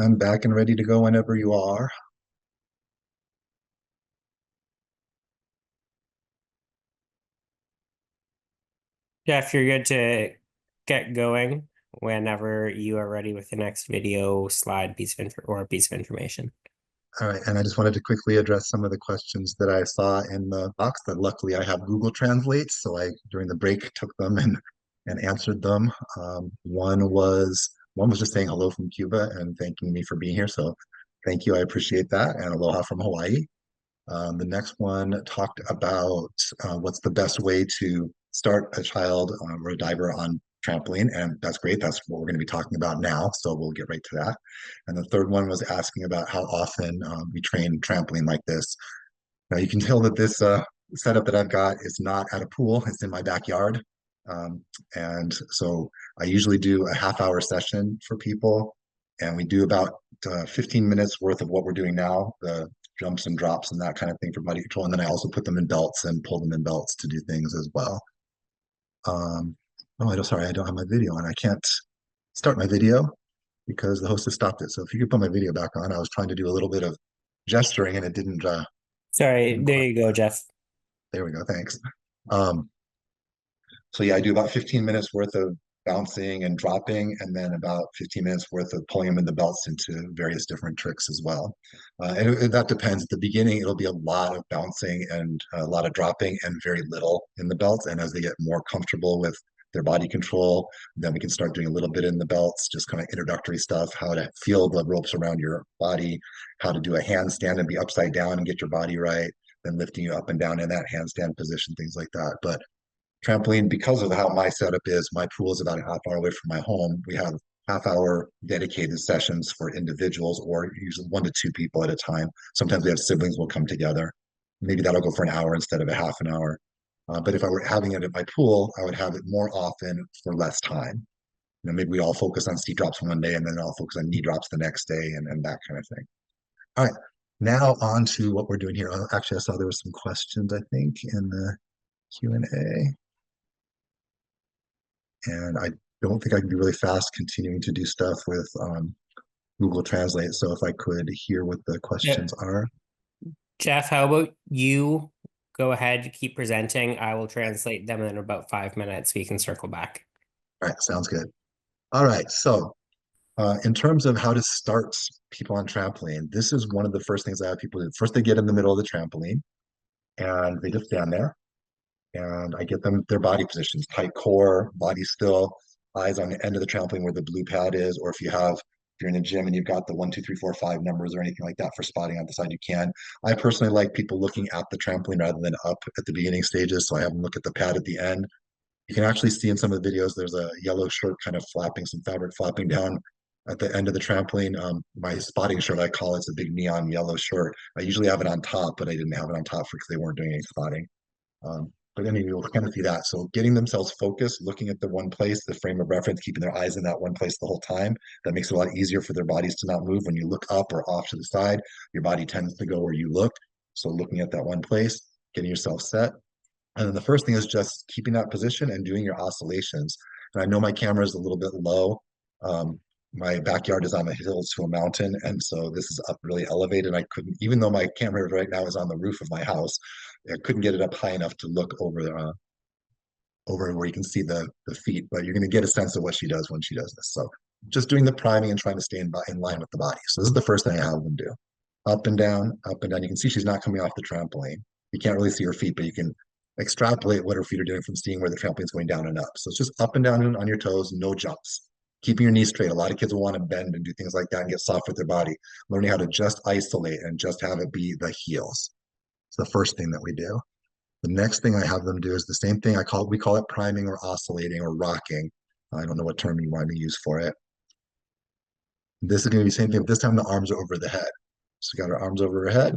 I'm back and ready to go whenever you are. Jeff, you're good to get going whenever you are ready with the next video, slide, or piece of information. All right, and I just wanted to quickly address some of the questions that I saw in the box that luckily I have Google Translate, so I during the break took them and answered them. One was just saying hello from Cuba and thanking me for being here, so thank you, I appreciate that, and aloha from Hawaii. The next one talked about what's the best way to start a child or a diver on trampoline, and that's great. That's what we're going to be talking about now, so we'll get right to that. And the third one was asking about how often we train trampoline like this. Now you can tell that this setup that I've got is not at a pool; it's in my backyard, um, and so I usually do a half-hour session for people, and we do about 15 minutes worth of what we're doing now, the jumps and drops and that kind of thing for body control. And then I also put them in belts and pull them in belts to do things as well. Um, oh, sorry, I don't have my video on. I can't start my video because the host has stopped it. So if you could put my video back on, I was trying to do a little bit of gesturing and it Sorry, didn't there quite. you go, Jeff. There we go. Thanks. Um, So yeah, I do about 15 minutes worth of bouncing and dropping, and then about 15 minutes worth of pulling them in the belts into various different tricks as well. That depends. At the beginning, it'll be a lot of bouncing and a lot of dropping and very little in the belts. And as they get more comfortable with their body control, then we can start doing a little bit in the belts, just kind of introductory stuff, how to feel the ropes around your body, how to do a handstand and be upside down and get your body right, then lifting you up and down in that handstand position, things like that. But trampoline, because of how my setup is, my pool is about a half hour away from my home. We have half-hour dedicated sessions for individuals or usually 1 to 2 people at a time. Sometimes we have siblings will come together. Maybe that'll go for an hour instead of a half an hour. But if I were having it at my pool, I would have it more often for less time. Maybe we all focus on seat drops one day and then I'll focus on knee drops the next day and that kind of thing. All right, now on to what we're doing here. Actually, I saw there were some questions, I think, in the Q&A. And I don't think I can be really fast continuing to do stuff with Google Translate. So if I could hear what the Yeah. questions are. Jeff, how about you go ahead, keep presenting. I will translate them in about 5 minutes. We can circle back. All right, sounds good. All right, so in terms of how to start people on trampoline, this is one of the first things I have people do. First, they get in the middle of the trampoline and they just stand there. And I get them their body positions, tight core, body still, eyes on the end of the trampoline where the blue pad is, or if you're in a gym and you've got the 1, 2, 3, 4, 5 numbers or anything like that for spotting on the side, you can. I personally like people looking at the trampoline rather than up at the beginning stages, so I have them look at the pad at the end. You can actually see in some of the videos there's a yellow shirt kind of flapping, some fabric flapping down at the end of the trampoline. My spotting shirt, I call it, it's a big neon yellow shirt. I usually have it on top, but I didn't have it on top because they weren't doing any spotting. But anyway, you'll kind of see that. So getting themselves focused, looking at the one place, the frame of reference, keeping their eyes in that one place the whole time, that makes it a lot easier for their bodies to not move. When you look up or off to the side, your body tends to go where you look. So looking at that one place, getting yourself set. And then the first thing is just keeping that position and doing your oscillations. And I know my camera is a little bit low. Um, my backyard is on the hills to a mountain, and so this is up really elevated. I couldn't, even though my camera right now is on the roof of my house, I couldn't get it up high enough to look over where you can see the feet. But you're going to get a sense of what she does when she does this. So just doing the priming and trying to stay in line with the body. So this is the first thing I have them do. Up and down, up and down. You can see she's not coming off the trampoline. You can't really see her feet, but you can extrapolate what her feet are doing from seeing where the trampoline is going down and up. So it's just up and down on your toes, no jumps. Keeping your knees straight. A lot of kids will want to bend and do things like that and get soft with their body. Learning how to just isolate and just have it be the heels. It's the first thing that we do. The next thing I have them do is the same thing. We call it priming or oscillating or rocking. I don't know what term you want to use for it. This is going to be the same thing, but this time the arms are over the head. So got her arms over her head,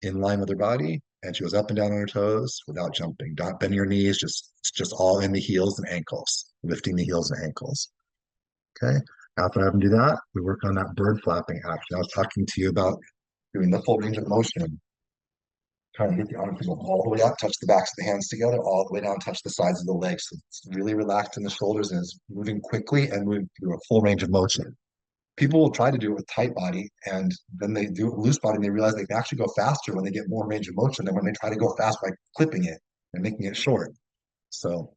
in line with her body, and she goes up and down on her toes without jumping. Don't bend your knees, it's just all in the heels and ankles, lifting the heels and ankles. Okay. After I have them do that, we work on that bird flapping action. I was talking to you about doing the full range of motion. Trying to get the arms to go all the way up, touch the backs of the hands together, all the way down, touch the sides of the legs. So it's really relaxed in the shoulders and it's moving quickly and moving through a full range of motion. people will try to do it with tight body, and then they do it with loose body, and they realize they can actually go faster when they get more range of motion than when they try to go fast by clipping it and making it short. So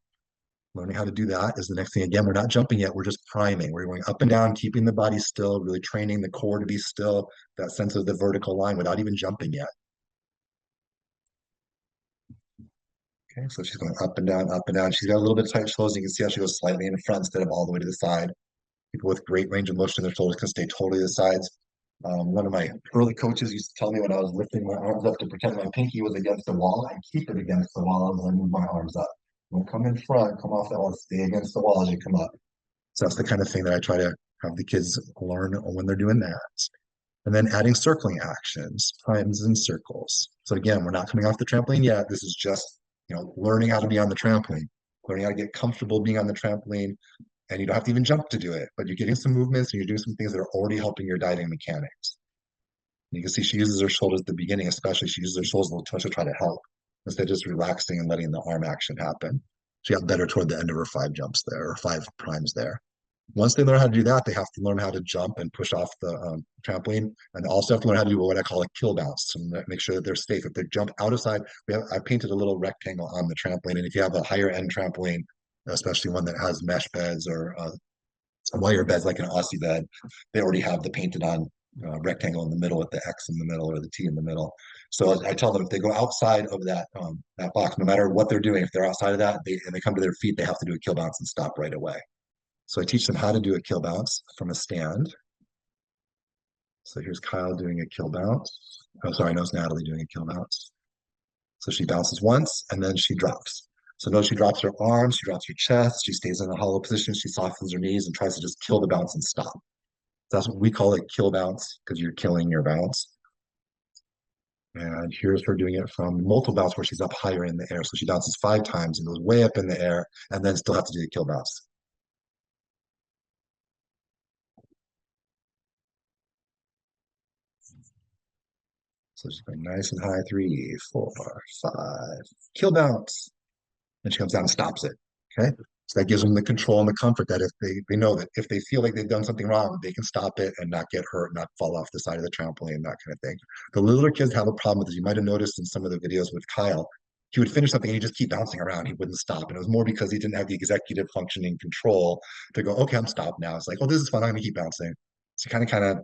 learning how to do that is the next thing. Again, we're not jumping yet. We're just priming. We're going up and down, keeping the body still, really training the core to be still, that sense of the vertical line without even jumping yet. Okay, so she's going up and down, up and down. She's got a little bit of tight shoulders. You can see how she goes slightly in the front instead of all the way to the side. People with great range of motion in their shoulders can stay totally to the sides. One of my early coaches used to tell me when I was lifting my arms up to pretend my pinky was against the wall and keep it against the wall as I move my arms up. Don't come in front, come off that wall, stay against the wall as you come up. So that's the kind of thing that I try to have the kids learn when they're doing that. And then adding circling actions, primes and circles. So again, we're not coming off the trampoline yet. This is just, learning how to be on the trampoline, learning how to get comfortable being on the trampoline. And you don't have to even jump to do it, but you're getting some movements and you're doing some things that are already helping your diving mechanics. And you can see she uses her shoulders at the beginning, especially she uses her shoulders a little too much to try to help instead of just relaxing and letting the arm action happen. She got better toward the end of her 5 jumps there, or 5 primes there. Once they learn how to do that, they have to learn how to jump and push off the trampoline, and also have to learn how to do what I call a kill bounce to make sure that they're safe. If they jump out of side, I painted a little rectangle on the trampoline, and if you have a higher end trampoline, especially one that has mesh beds or wire beds like an Aussie bed, they already have the painted on rectangle in the middle with the X in the middle or the T in the middle. So I tell them if they go outside of that box, no matter what they're doing, if they're outside of that and they come to their feet, they have to do a kill bounce and stop right away. So I teach them how to do a kill bounce from a stand. So here's Kyle doing a kill bounce. Oh, sorry, no, it's Natalie doing a kill bounce. So she bounces once and then she drops. So notice she drops her arms, she drops her chest, she stays in a hollow position, she softens her knees and tries to just kill the bounce and stop. That's what we call a kill bounce because you're killing your bounce. And here's her doing it from multiple bounce where she's up higher in the air. So she bounces 5 times and goes way up in the air and then still have to do a kill bounce. So she's going nice and high, 3, 4, 5, kill bounce. And she comes down and stops it. Okay. So that gives them the control and the comfort that if they know that if they feel like they've done something wrong, they can stop it and not get hurt, not fall off the side of the trampoline, that kind of thing. The littler kids have a problem with this. You might have noticed in some of the videos with Kyle, he would finish something and he'd just keep bouncing around. He wouldn't stop. And it was more because he didn't have the executive functioning control to go, okay, I'm stopped now. It's like, oh, this is fun. I'm gonna keep bouncing. So kind of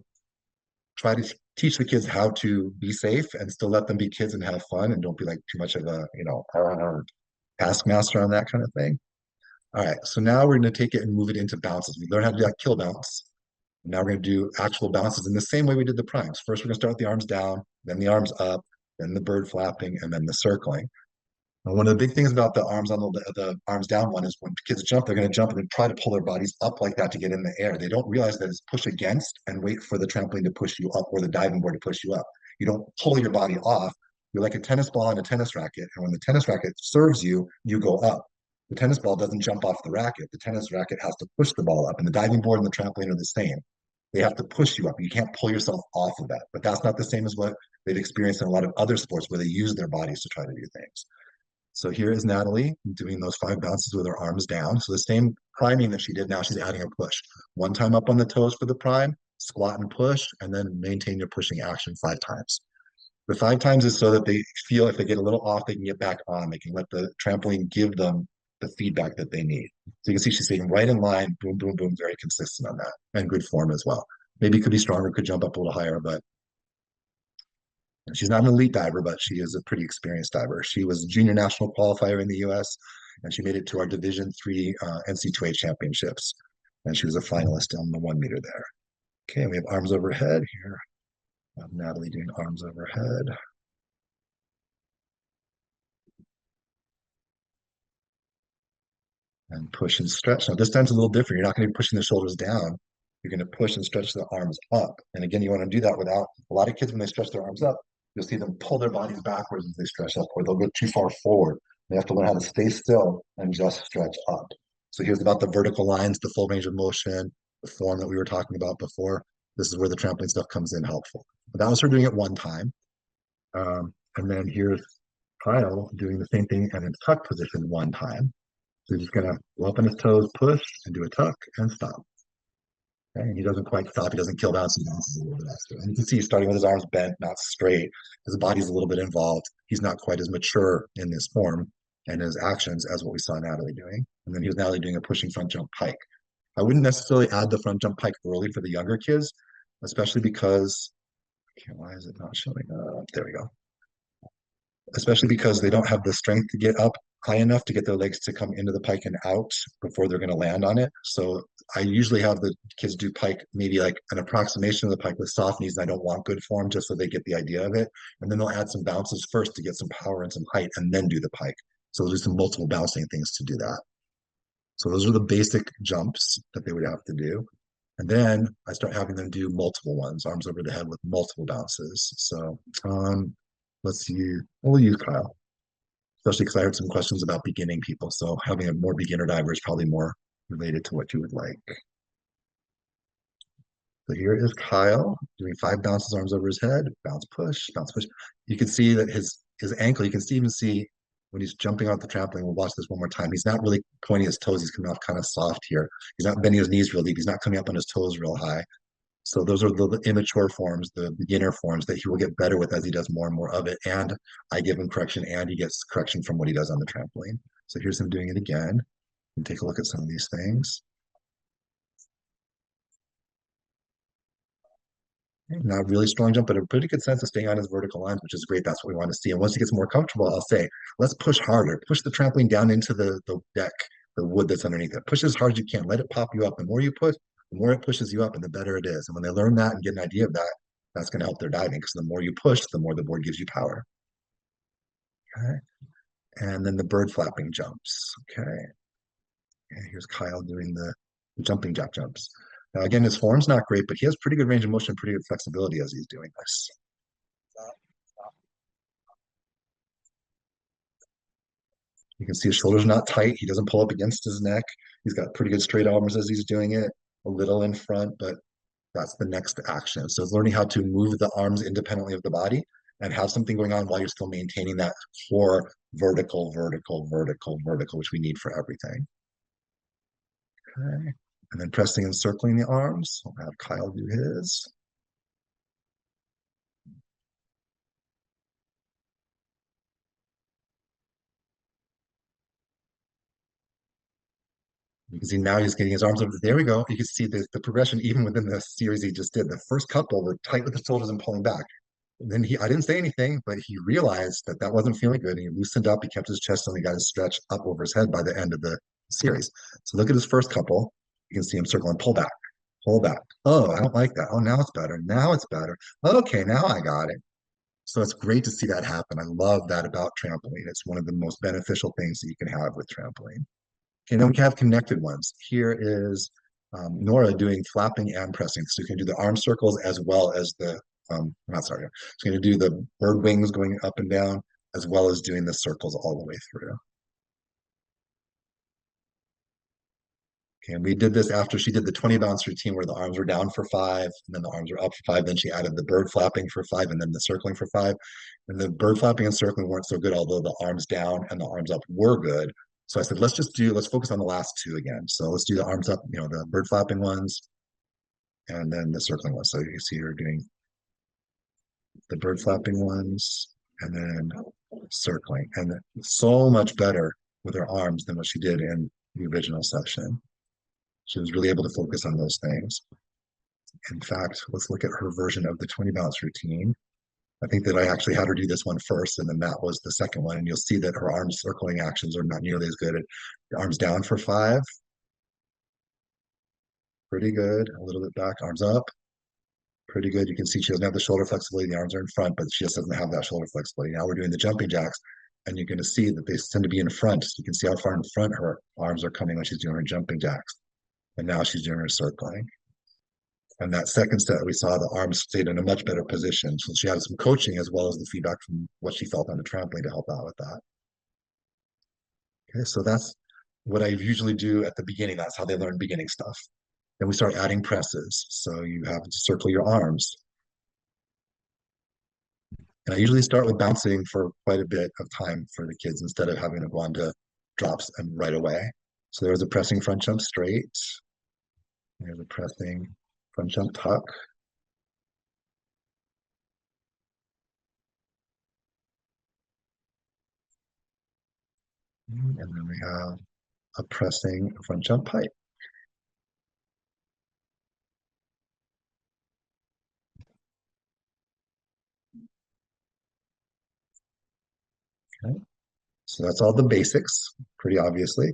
try to teach the kids how to be safe and still let them be kids and have fun and don't be like too much of a, taskmaster on that kind of thing. All right, so now we're going to take it and move it into bounces. We learn how to do that kill bounce. Now we're going to do actual bounces in the same way we did the primes. First, we're going to start with the arms down, then the arms up, then the bird flapping, and then the circling. And one of the big things about the arms on the arms down one is when kids jump, they're going to jump and then try to pull their bodies up like that to get in the air. They don't realize that it's push against and wait for the trampoline to push you up or the diving board to push you up. You don't pull your body off. You're like a tennis ball and a tennis racket. And when the tennis racket serves you, you go up. The tennis ball doesn't jump off the racket. The tennis racket has to push the ball up. And the diving board and the trampoline are the same. They have to push you up. You can't pull yourself off of that. But that's not the same as what they've experienced in a lot of other sports where they use their bodies to try to do things. So here is Natalie doing those 5 bounces with her arms down. So the same priming that she did, now she's adding a push. 1 time up on the toes for the prime, squat and push, and then maintain your pushing action 5 times. The 5 times is so that they feel if they get a little off, they can get back on. They can let the trampoline give them the feedback that they need. So you can see she's staying right in line, boom, boom, boom, very consistent on that, and good form as well. Maybe could be stronger, could jump up a little higher, but she's not an elite diver, but she is a pretty experienced diver. She was a junior national qualifier in the U.S., and she made it to our Division III NC2A championships. And she was a finalist on the 1 meter there. Okay, we have arms overhead here. Natalie doing arms overhead. And push and stretch. Now this time's a little different. You're not going to be pushing the shoulders down. You're going to push and stretch the arms up. And again, you want to do that without a lot of kids when they stretch their arms up, you'll see them pull their bodies backwards as they stretch up, or they'll go too far forward. They have to learn how to stay still and just stretch up. So here's about the vertical lines, the full range of motion, the form that we were talking about before. This is where the trampoline stuff comes in helpful. But that was her doing it 1 time. And then here's Kyle doing the same thing and in tuck position 1 time. So he's just gonna go up on his toes, push, and do a tuck and stop. Okay? And he doesn't quite stop. He doesn't kill bounce. He bounces a little bit extra. And you can see he's starting with his arms bent, not straight. His body's a little bit involved. He's not quite as mature in this form and his actions as what we saw Natalie doing. And then he was Natalie doing a pushing front jump pike. I wouldn't necessarily add the front jump pike early for the younger kids, especially because, okay, why is it not showing up? There we go. Especially because they don't have the strength to get up high enough to get their legs to come into the pike and out before they're going to land on it. So I usually have the kids do pike, maybe like an approximation of the pike with soft knees, and I don't want good form just so they get the idea of it. And then they'll add some bounces first to get some power and some height and then do the pike. So they'll do some multiple bouncing things to do that. So those are the basic jumps that they would have to do. And then I start having them do multiple ones, arms over the head with multiple bounces. So let's use, we'll use Kyle, especially because I heard some questions about beginning people. So having a more beginner diver is probably more related to what you would like. So here is Kyle doing 5 bounces, arms over his head, bounce, push, bounce, push. You can see that his ankle, you can even see when he's jumping off the trampoline. We'll watch this one more time. He's not really pointing his toes. He's coming off kind of soft here. He's not bending his knees real deep. He's not coming up on his toes real high. So those are the immature forms, the beginner forms that he will get better with as he does more and more of it. And I give him correction and he gets correction from what he does on the trampoline. So here's him doing it again. And take a look at some of these things. Not really strong jump, but a pretty good sense of staying on his vertical lines, which is great. That's what we want to see. And once he gets more comfortable, I'll say, let's push harder. Push the trampoline down into the deck, the wood that's underneath it. Push as hard as you can. Let it pop you up. The more you push, the more it pushes you up and the better it is. And when they learn that and get an idea of that, that's going to help their diving because the more you push, the more the board gives you power. Okay. And then the bird flapping jumps. Okay. And here's Kyle doing the jumping jack jumps. Now, again, his form's not great, but he has pretty good range of motion, pretty good flexibility as he's doing this. You can see his shoulders are not tight. He doesn't pull up against his neck. He's got pretty good straight arms as he's doing it, a little in front, but that's the next action. So it's learning how to move the arms independently of the body and have something going on while you're still maintaining that core vertical, vertical, vertical, vertical, which we need for everything. Okay. And then pressing and circling the arms. I'll have Kyle do his. You can see now he's getting his arms over. There we go. You can see the progression even within the series he just did. The first couple were tight with the shoulders and pulling back. And then I didn't say anything, but he realized that that wasn't feeling good. And he loosened up. He kept his chest on. He got his stretch up over his head by the end of the series. So look at his first couple. You can see him circle and pull back, pull back. Oh, I don't like that. Oh, now it's better. Now it's better. Okay, now I got it. So it's great to see that happen. I love that about trampoline. It's one of the most beneficial things that you can have with trampoline. And then we can have connected ones. Here is Nora doing flapping and pressing. So you can do the arm circles as well as the, not sorry, so you're going to do the bird wings going up and down as well as doing the circles all the way through. Okay, and we did this after she did the 20 bounce routine where the arms were down for 5, and then the arms were up for 5. Then she added the bird flapping for 5, and then the circling for 5. And the bird flapping and circling weren't so good, although the arms down and the arms up were good. So I said, let's focus on the last 2 again. So let's do the arms up, the bird flapping ones, and then the circling ones. So you see her doing the bird flapping ones, and then circling. And so much better with her arms than what she did in the original session. She was really able to focus on those things. In fact, let's look at her version of the 20 bounce routine. I think that I actually had her do this one first, and then that was the second one. And you'll see that her arm circling actions are not nearly as good. The arms down for 5. Pretty good. A little bit back, arms up. Pretty good. You can see she doesn't have the shoulder flexibility. The arms are in front, but she just doesn't have that shoulder flexibility. Now we're doing the jumping jacks, and you're going to see that they tend to be in front. So you can see how far in front her arms are coming when she's doing her jumping jacks. And now she's doing her circling. And that second set, we saw the arms stayed in a much better position. So she had some coaching as well as the feedback from what she felt on the trampoline to help out with that. Okay, so that's what I usually do at the beginning. That's how they learn beginning stuff. Then we start adding presses. So you have to circle your arms. And I usually start with bouncing for quite a bit of time for the kids instead of having to go on to drops and right away. So there's a pressing front jump straight. There's a pressing front jump tuck. And then we have a pressing front jump pike. Okay. So that's all the basics, pretty obviously.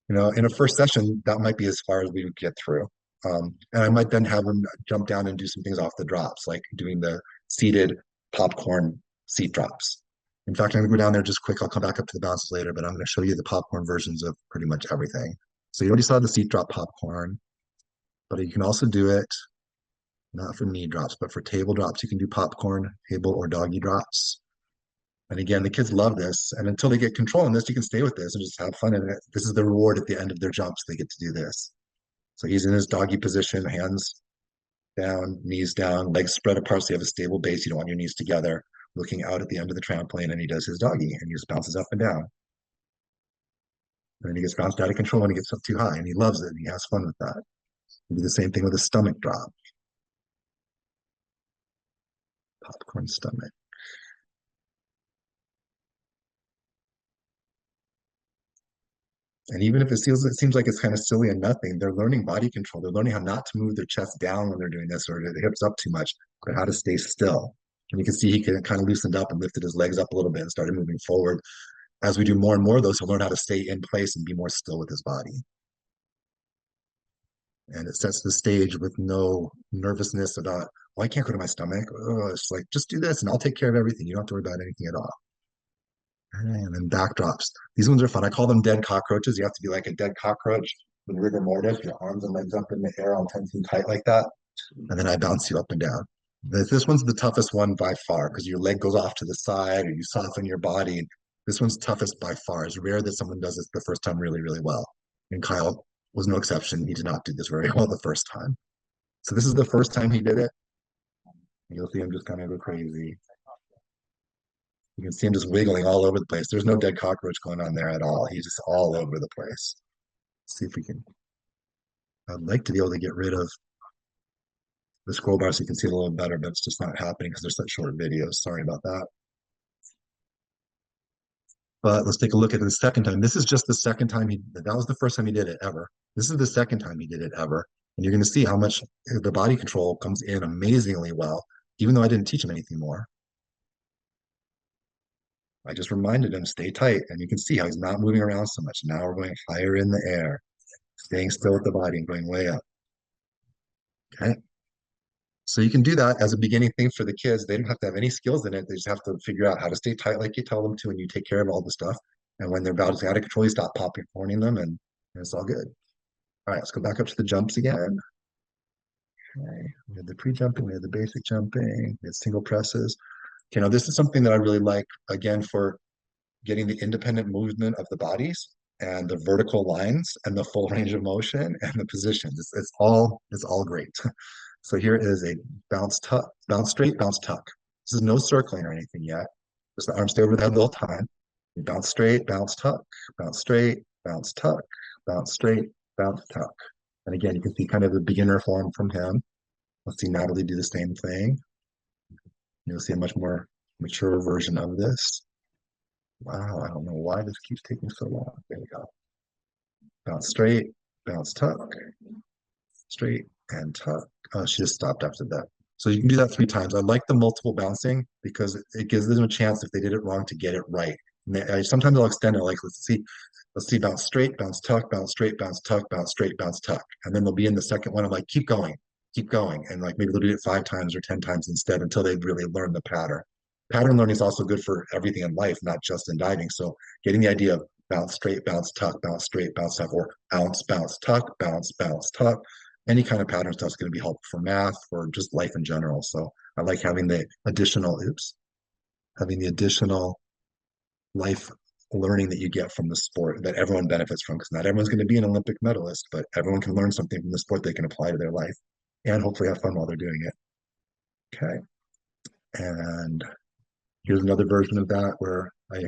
You know, in a first session, that might be as far as we would get through. And I might then have them jump down and do some things off the drops, like doing the seated popcorn seat drops. In fact, I'm gonna go down there just quick. I'll come back up to the bounce later, but I'm gonna show you the popcorn versions of pretty much everything. So you already saw the seat drop popcorn, but you can also do it not for knee drops, but for table drops. You can do popcorn, table, or doggy drops. And again, the kids love this. And until they get control in this, you can stay with this and just have fun in it. This is the reward at the end of their jumps. They get to do this. So he's in his doggy position, hands down, knees down, legs spread apart so you have a stable base. You don't want your knees together, looking out at the end of the trampoline, and he does his doggy and he just bounces up and down. And then he gets bounced out of control when he gets up too high, and he loves it and he has fun with that. He do the same thing with a stomach drop. Popcorn stomach. And even if it seems like it's kind of silly and nothing, they're learning body control. They're learning how not to move their chest down when they're doing this or their hips up too much, but how to stay still. And you can see he kind of loosened up and lifted his legs up a little bit and started moving forward. As we do more and more of those, he'll learn how to stay in place and be more still with his body. And it sets the stage with no nervousness about, oh, I can't go to my stomach. Oh, it's like, just do this and I'll take care of everything. You don't have to worry about anything at all. And then backdrops. These ones are fun. I call them dead cockroaches. You have to be like a dead cockroach with rigor mortis, your arms and legs up in the air all tense and tight like that. And then I bounce you up and down. This one's the toughest one by far because your leg goes off to the side or you soften your body. This one's toughest by far. It's rare that someone does this the first time really, really well. And Kyle was no exception. He did not do this very well the first time. So this is the first time he did it. You'll see him just kind of go crazy. You can see him just wiggling all over the place. There's no dead cockroach going on there at all. He's just all over the place. Let's see if we can. I'd like to be able to get rid of the scroll bar so you can see it a little better, but it's just not happening because there's such short videos. Sorry about that. But let's take a look at the second time. This is just the second time that was the first time he did it ever. This is the second time he did it ever. And you're going to see how much the body control comes in amazingly well, even though I didn't teach him anything more. I just reminded him, stay tight. And you can see how he's not moving around so much. Now we're going higher in the air, staying still with the body and going way up. Okay. So you can do that as a beginning thing for the kids. They don't have to have any skills in it. They just have to figure out how to stay tight like you tell them to, and you take care of all the stuff. And when they're about to out of control, you stop popping, warning them, and it's all good. All right, let's go back up to the jumps again. Okay, we had the pre-jumping, we had the basic jumping, we had single presses. Okay, now this is something that I really like, again, for getting the independent movement of the bodies and the vertical lines and the full range of motion and the positions. It's all great. So here is a bounce tuck, bounce straight, bounce tuck. This is no circling or anything yet. Just the arm stay over the head the whole time. You bounce straight, bounce tuck, bounce straight, bounce tuck, bounce straight, bounce tuck. And again, you can see kind of the beginner form from him. Let's see Natalie do the same thing. You'll see a much more mature version of this. Wow, I don't know why this keeps taking so long. There we go. Bounce straight, bounce tuck, straight and tuck. Oh, she just stopped after that. So you can do that 3 times. I like the multiple bouncing because it gives them a chance if they did it wrong to get it right. Sometimes I'll extend it like, let's see, bounce straight, bounce tuck, bounce straight, bounce tuck, bounce straight, bounce tuck. And then they'll be in the second one. I'm like, keep going, keep going. And like maybe they'll do it 5 times or 10 times instead until they really learn the pattern. Pattern learning is also good for everything in life, not just in diving. So getting the idea of bounce straight, bounce tuck, bounce straight, bounce tuck, or bounce, bounce, tuck, bounce, bounce, tuck. Any kind of pattern stuff is going to be helpful for math or just life in general. So I like having the additional, having the additional life learning that you get from the sport that everyone benefits from, because not everyone's going to be an Olympic medalist, but everyone can learn something from the sport they can apply to their life and hopefully have fun while they're doing it. Okay. And here's another version of that where I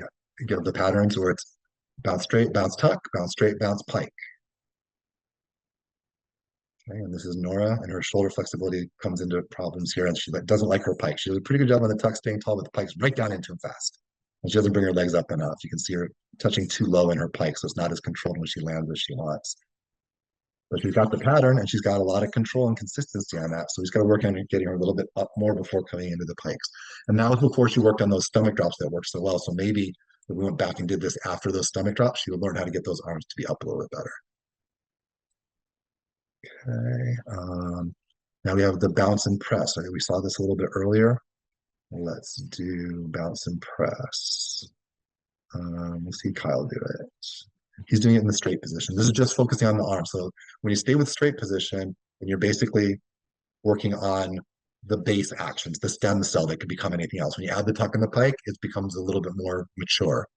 give the patterns where it's bounce straight, bounce tuck, bounce straight, bounce pike. Okay, and this is Nora, and her shoulder flexibility comes into problems here, and she doesn't like her pike. She does a pretty good job on the tuck, staying tall, but the pike's right down into him fast. And she doesn't bring her legs up enough. You can see her touching too low in her pike, so it's not as controlled when she lands as she wants. But she's got the pattern, and she's got a lot of control and consistency on that. So he's got to work on getting her a little bit up more before coming into the pikes. And that was before she worked on those stomach drops that worked so well. So maybe if we went back and did this after those stomach drops, she would learn how to get those arms to be up a little bit better. Okay. Now we have the bounce and press. I think we saw this a little bit earlier. Let's do bounce and press. We'll see Kyle do it. He's doing it in the straight position. This is just focusing on the arm. So when you stay with straight position, and you're basically working on the base actions, the stem cell that could become anything else. When you add the tuck and the pike, it becomes a little bit more mature.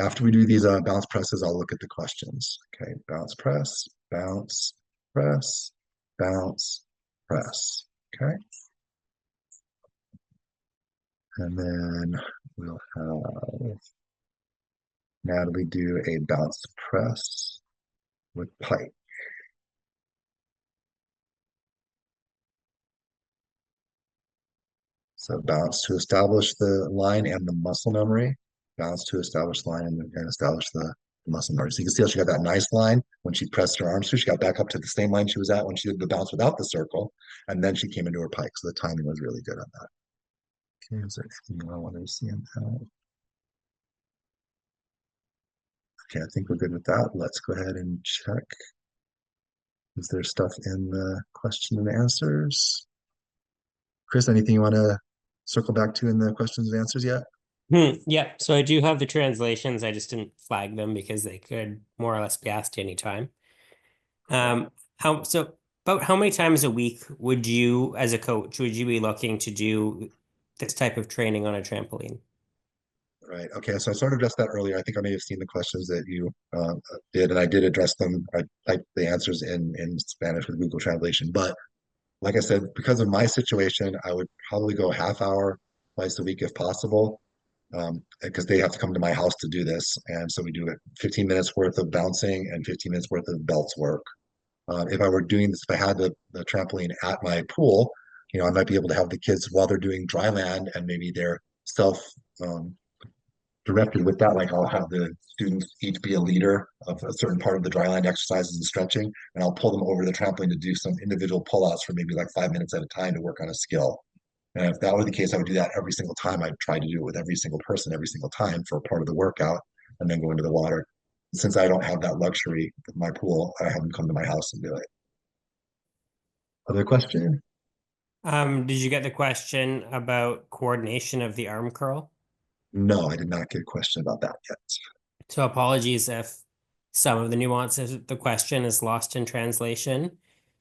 After we do these bounce presses, I'll look at the questions. Okay, bounce, press, bounce, press, bounce, press. Okay. And then we'll have Natalie do a bounce press with pike. So bounce to establish the line and the muscle memory, bounce to establish line and establish the muscle memory. So you can see how she got that nice line when she pressed her arms through. She got back up to the same line she was at when she did the bounce without the circle, and then she came into her pike. So the timing was really good on that. Okay, is there anything I wanted to see on that? Okay, I think we're good with that. Let's go ahead and check. Is there stuff in the question and answers? Chris, anything you want to circle back to in the questions and answers yet? Yeah, so I do have the translations. I just didn't flag them because they could more or less be asked anytime. How so about how many times a week would you, as a coach, would you be looking to do this type of training on a trampoline? Right. Okay. So I sort of addressed that earlier. I think I may have seen the questions that you did, and I did address them. I typed the answers in Spanish with Google Translation. But like I said, because of my situation, I would probably go half hour twice a week if possible, because they have to come to my house to do this. And so we do it 15 minutes worth of bouncing and 15 minutes worth of belts work. If I were doing this, if I had the trampoline at my pool, I might be able to have the kids while they're doing dry land and maybe they're self um, directed with that. Like I'll have the students each be a leader of a certain part of the dryland exercises and stretching, and I'll pull them over to the trampoline to do some individual pull-outs for maybe like 5 minutes at a time to work on a skill. And if that were the case, I would do that every single time. I'd try to do it with every single person every single time for a part of the workout and then go into the water. Since I don't have that luxury with my pool, I have them come to my house and do it. Other question? Did you get the question about coordination of the arm curl? No, I did not get a question about that yet. So apologies if some of the nuances of the question is lost in translation,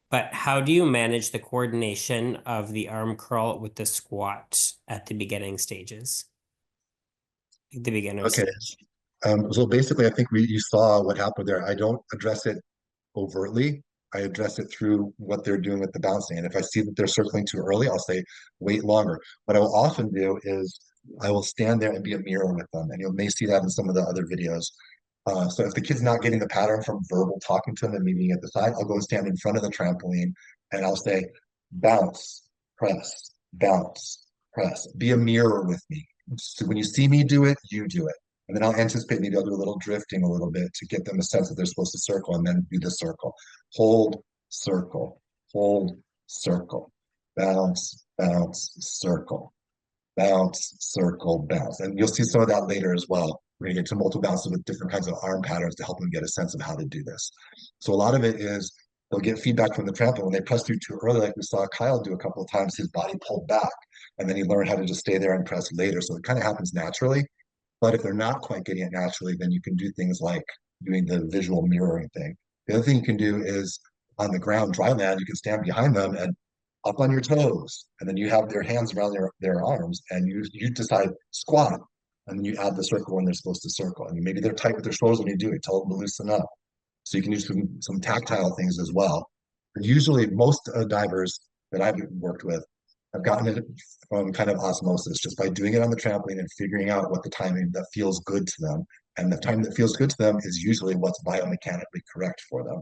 but how do you manage the coordination of the arm curl with the squat at the beginning stages? The beginner Okay. stage. So basically, I think you saw what happened there. I don't address it overtly. I address it through what they're doing with the bouncing. And if I see that they're circling too early, I'll say, wait longer. What I will often do is I will stand there and be a mirror with them. And you may see that in some of the other videos. So if the kid's not getting the pattern from verbal talking to them and meeting at the side, I'll go and stand in front of the trampoline and I'll say, bounce, press. Be a mirror with me. So when you see me do it, you do it. And then I'll anticipate maybe I'll do a little drifting a little bit to get them a sense that they're supposed to circle and then do the circle. Hold, circle, hold, circle, bounce, circle, bounce, circle, bounce. And you'll see some of that later as well. We're going to get to multiple bounces with different kinds of arm patterns to help them get a sense of how to do this. So a lot of it is they'll get feedback from the trampoline. When they press through too early, like we saw Kyle do a couple of times, his body pulled back. And then he learned how to just stay there and press later. So it kind of happens naturally. But if they're not quite getting it naturally, then you can do things like doing the visual mirroring thing. The other thing you can do is on the ground, dry land, you can stand behind them and up on your toes. And then you have their hands around their arms and you decide squat. And then you add the circle when they're supposed to circle. And maybe they're tight with their shoulders when you do it. Tell them to loosen up. So you can do some tactile things as well. And usually most divers that I've worked with have gotten it from kind of osmosis just by doing it on the trampoline and figuring out what the timing that feels good to them. And the time that feels good to them is usually what's biomechanically correct for them.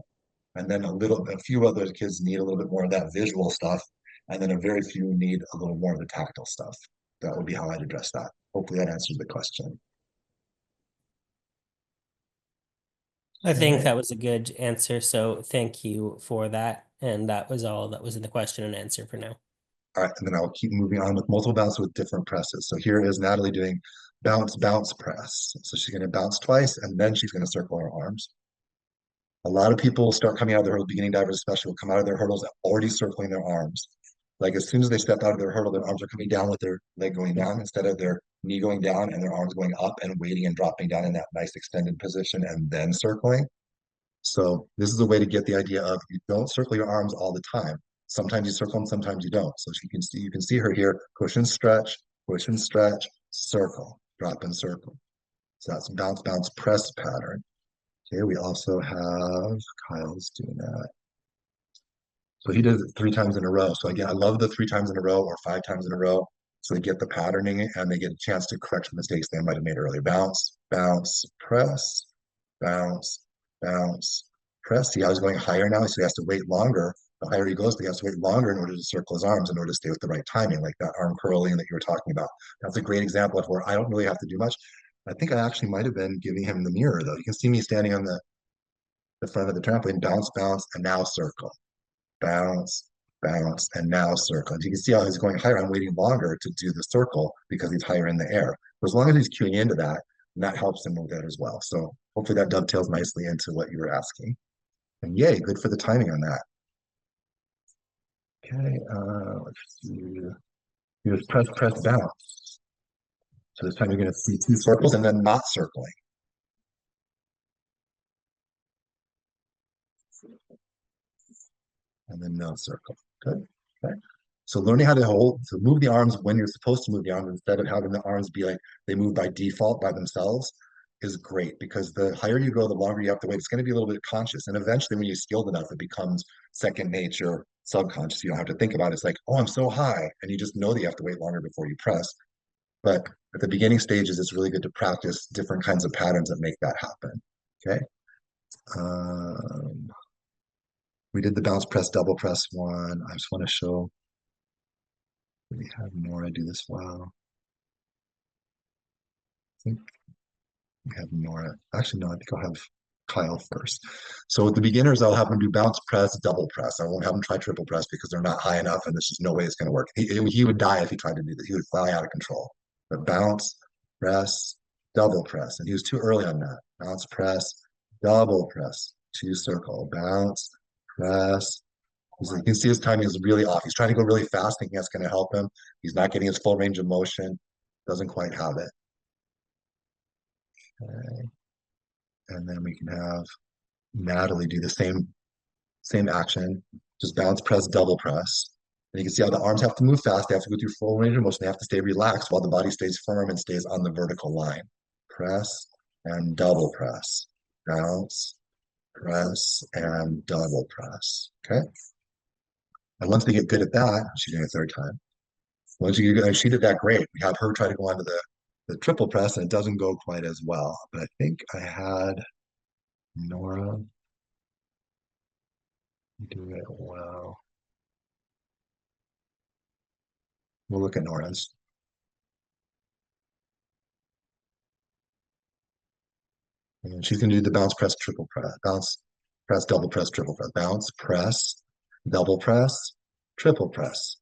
And then a few other kids need a little bit more of that visual stuff. And then a very few need a little more of the tactile stuff. That would be how I'd address that. Hopefully that answers the question. I think Okay. that was a good answer, so thank you for that. And that was all that was in the question and answer for now. All right, and then I'll keep moving on with multiple bounce with different presses. So here is Natalie doing bounce, bounce press. So she's going to bounce twice, and then she's going to circle her arms. A lot of people start coming out of their hurdle, beginning divers especially, will come out of their hurdles already circling their arms. Like as soon as they step out of their hurdle, their arms are coming down with their leg going down instead of their knee going down and their arms going up and waiting and dropping down in that nice extended position and then circling. So this is a way to get the idea of you don't circle your arms all the time. Sometimes you circle them, sometimes you don't. So you can see her here, push and stretch, circle, drop and circle. So that's bounce, bounce, press pattern. Okay, we also have Kyle's doing that. So he does it 3 times in a row. So again, I love the 3 times in a row or 5 times in a row. So they get the patterning and they get a chance to correct mistakes they might have made earlier. Bounce, bounce, press, bounce, bounce, press. See how he's going higher now? So he has to wait longer. The higher he goes, he has to wait longer in order to circle his arms in order to stay with the right timing, like that arm curling that you were talking about. That's a great example of where I don't really have to do much. I think I actually might have been giving him the mirror though. You can see me standing on the front of the trampoline, bounce, bounce, and now circle. Bounce, bounce, and now circle. And you can see how he's going higher. I'm waiting longer to do the circle because he's higher in the air. But as long as he's cueing into that, that helps him with that as well. So hopefully that dovetails nicely into what you were asking. And yay, good for the timing on that. Okay, let's see. Here's press, press, bounce. So this time you're going to see 2 circles and then not circling. And then no circle. Good. Okay. So learning how to move the arms when you're supposed to move the arms instead of having the arms be like they move by default by themselves is great because the higher you go, the longer you have to wait. It's going to be a little bit conscious. And eventually when you're skilled enough, it becomes second nature, subconscious. You don't have to think about it. It's like, oh, I'm so high. And you just know that you have to wait longer before you press. But at the beginning stages, it's really good to practice different kinds of patterns that make that happen. Okay. Um, we did the bounce press, double press one. I just want to show we have Nora do this well. I think we have Nora. Actually, no, I think I'll have Kyle first. So with the beginners, I'll have them do bounce press, double press. I won't have them try triple press because they're not high enough and there's just no way it's going to work. He would die if he tried to do this. He would fly out of control. But bounce, press, double press. And he was too early on that. Bounce, press, double press, 2 circle, bounce, press. So you can see his timing is really off. He's trying to go really fast, thinking that's going to help him. He's not getting his full range of motion. Doesn't quite have it. Okay. And then we can have Natalie do the same action. Just bounce, press, double press. And you can see how the arms have to move fast. They have to go through full range of motion. They have to stay relaxed while the body stays firm and stays on the vertical line. Press and double press. Bounce, press, and double press. Okay. And once they get good at that, she's doing a third time. Once you get, she did that great. We have her try to go onto the triple press and it doesn't go quite as well. But I think I had Nora do it well. We'll look at Nora's. And she's going to do the bounce, press, triple press, bounce, press, double press, triple press, bounce, press, double press, triple press.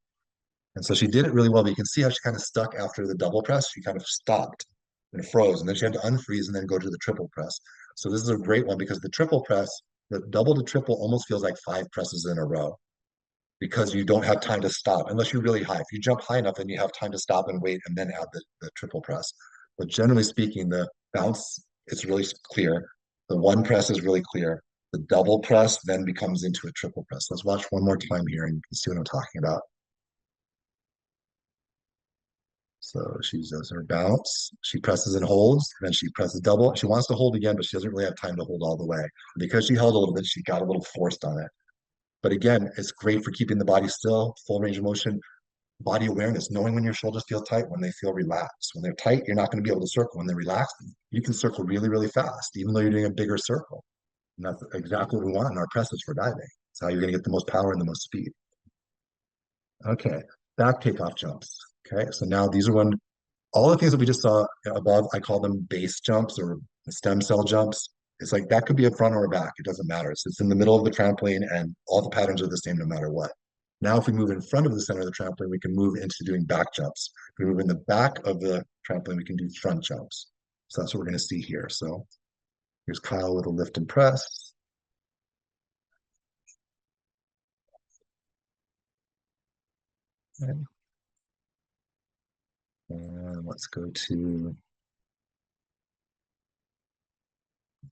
And so she did it really well, but you can see how she kind of stuck after the double press. She kind of stopped and froze, and then she had to unfreeze and then go to the triple press. So this is a great one because the triple press, the double to triple almost feels like 5 presses in a row because you don't have time to stop unless you're really high. If you jump high enough, then you have time to stop and wait and then add the triple press. But generally speaking, the bounce is really clear. The one press is really clear. The double press then becomes into a triple press. Let's watch one more time here and you can see what I'm talking about. So she does her bounce, she presses and holds, then she presses double. She wants to hold again, but she doesn't really have time to hold all the way. Because she held a little bit, she got a little forced on it. But again, it's great for keeping the body still, full range of motion, body awareness, knowing when your shoulders feel tight, when they feel relaxed. When they're tight, you're not going to be able to circle. When they're relaxed, you can circle really, really fast, even though you're doing a bigger circle. And that's exactly what we want in our presses for diving. It's how you're going to get the most power and the most speed. Okay, back takeoff jumps. Okay, so now these are all the things that we just saw above, I call them base jumps or stem cell jumps. It's like that could be a front or a back. It doesn't matter. It's in the middle of the trampoline and all the patterns are the same no matter what. Now, if we move in front of the center of the trampoline, we can move into doing back jumps. If we move in the back of the trampoline, we can do front jumps. So that's what we're going to see here. So here's Kyle with a lift and press. Okay. And let's go to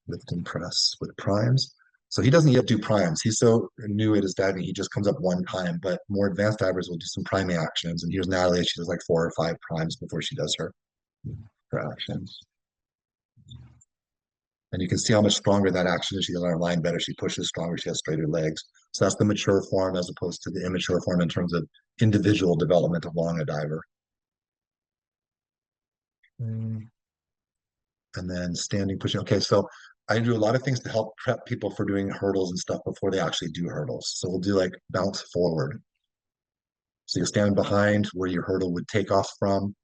lift and press with primes. So he doesn't yet do primes. He's so new at his diving, he just comes up one time, but more advanced divers will do some priming actions. And here's Natalie, she does like 4 or 5 primes before she does her actions. And you can see how much stronger that action is. She does her line better. She pushes stronger. She has straighter legs. So that's the mature form as opposed to the immature form in terms of individual development along a diver. And then standing, pushing. Okay, so I do a lot of things to help prep people for doing hurdles and stuff before they actually do hurdles. So we'll do like bounce forward. So you'll stand behind where your hurdle would take off from,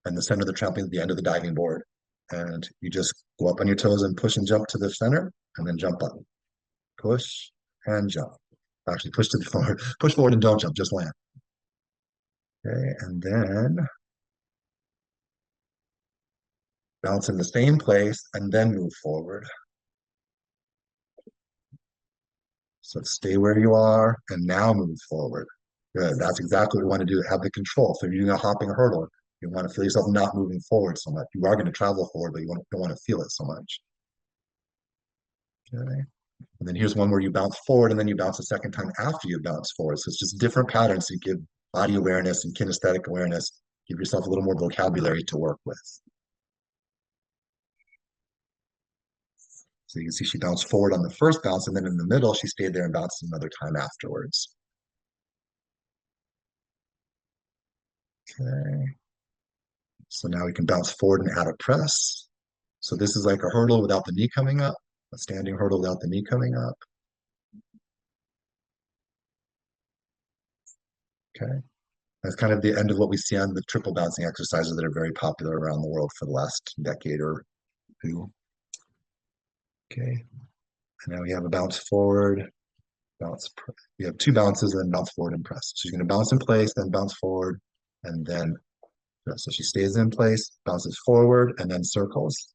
and the center of the trampoline at the end of the diving board. And you just go up on your toes and push and jump to the center, and then jump up. Push and jump. Actually, push to the forward, push forward and don't jump, just land. Okay, and then bounce in the same place and then move forward. So stay where you are and now move forward. Good. That's exactly what we want to do. Have the control. So if you're doing a hopping hurdle, you want to feel yourself not moving forward so much. You are going to travel forward, but you don't want to feel it so much. Okay. And then here's one where you bounce forward and then you bounce a second time after you bounce forward. So it's just different patterns. So you give body awareness and kinesthetic awareness. Give yourself a little more vocabulary to work with. So you can see she bounced forward on the first bounce, and then in the middle, she stayed there and bounced another time afterwards. Okay. So now we can bounce forward and add a press. So this is like a hurdle without the knee coming up, a standing hurdle without the knee coming up. Okay. That's kind of the end of what we see on the triple bouncing exercises that are very popular around the world for the last decade or two. Okay. And now we have a bounce forward, we have 2 bounces and then bounce forward and press. She's going to bounce in place, then bounce forward, and then so she stays in place, bounces forward, and then circles.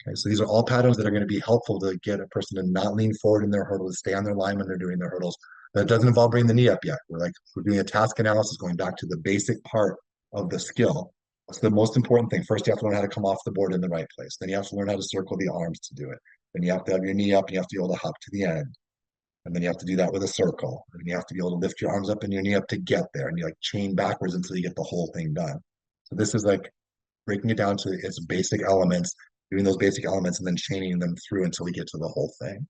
Okay, so these are all patterns that are going to be helpful to get a person to not lean forward in their hurdles, stay on their line when they're doing their hurdles. That doesn't involve bringing the knee up yet. We're doing a task analysis, going back to the basic part of the skill. What's the most important thing? First, you have to learn how to come off the board in the right place. Then you have to learn how to circle the arms to do it. Then you have to have your knee up and you have to be able to hop to the end. And then you have to do that with a circle. And you have to be able to lift your arms up and your knee up to get there. And you like chain backwards until you get the whole thing done. So this is like breaking it down to its basic elements, doing those basic elements and then chaining them through until we get to the whole thing.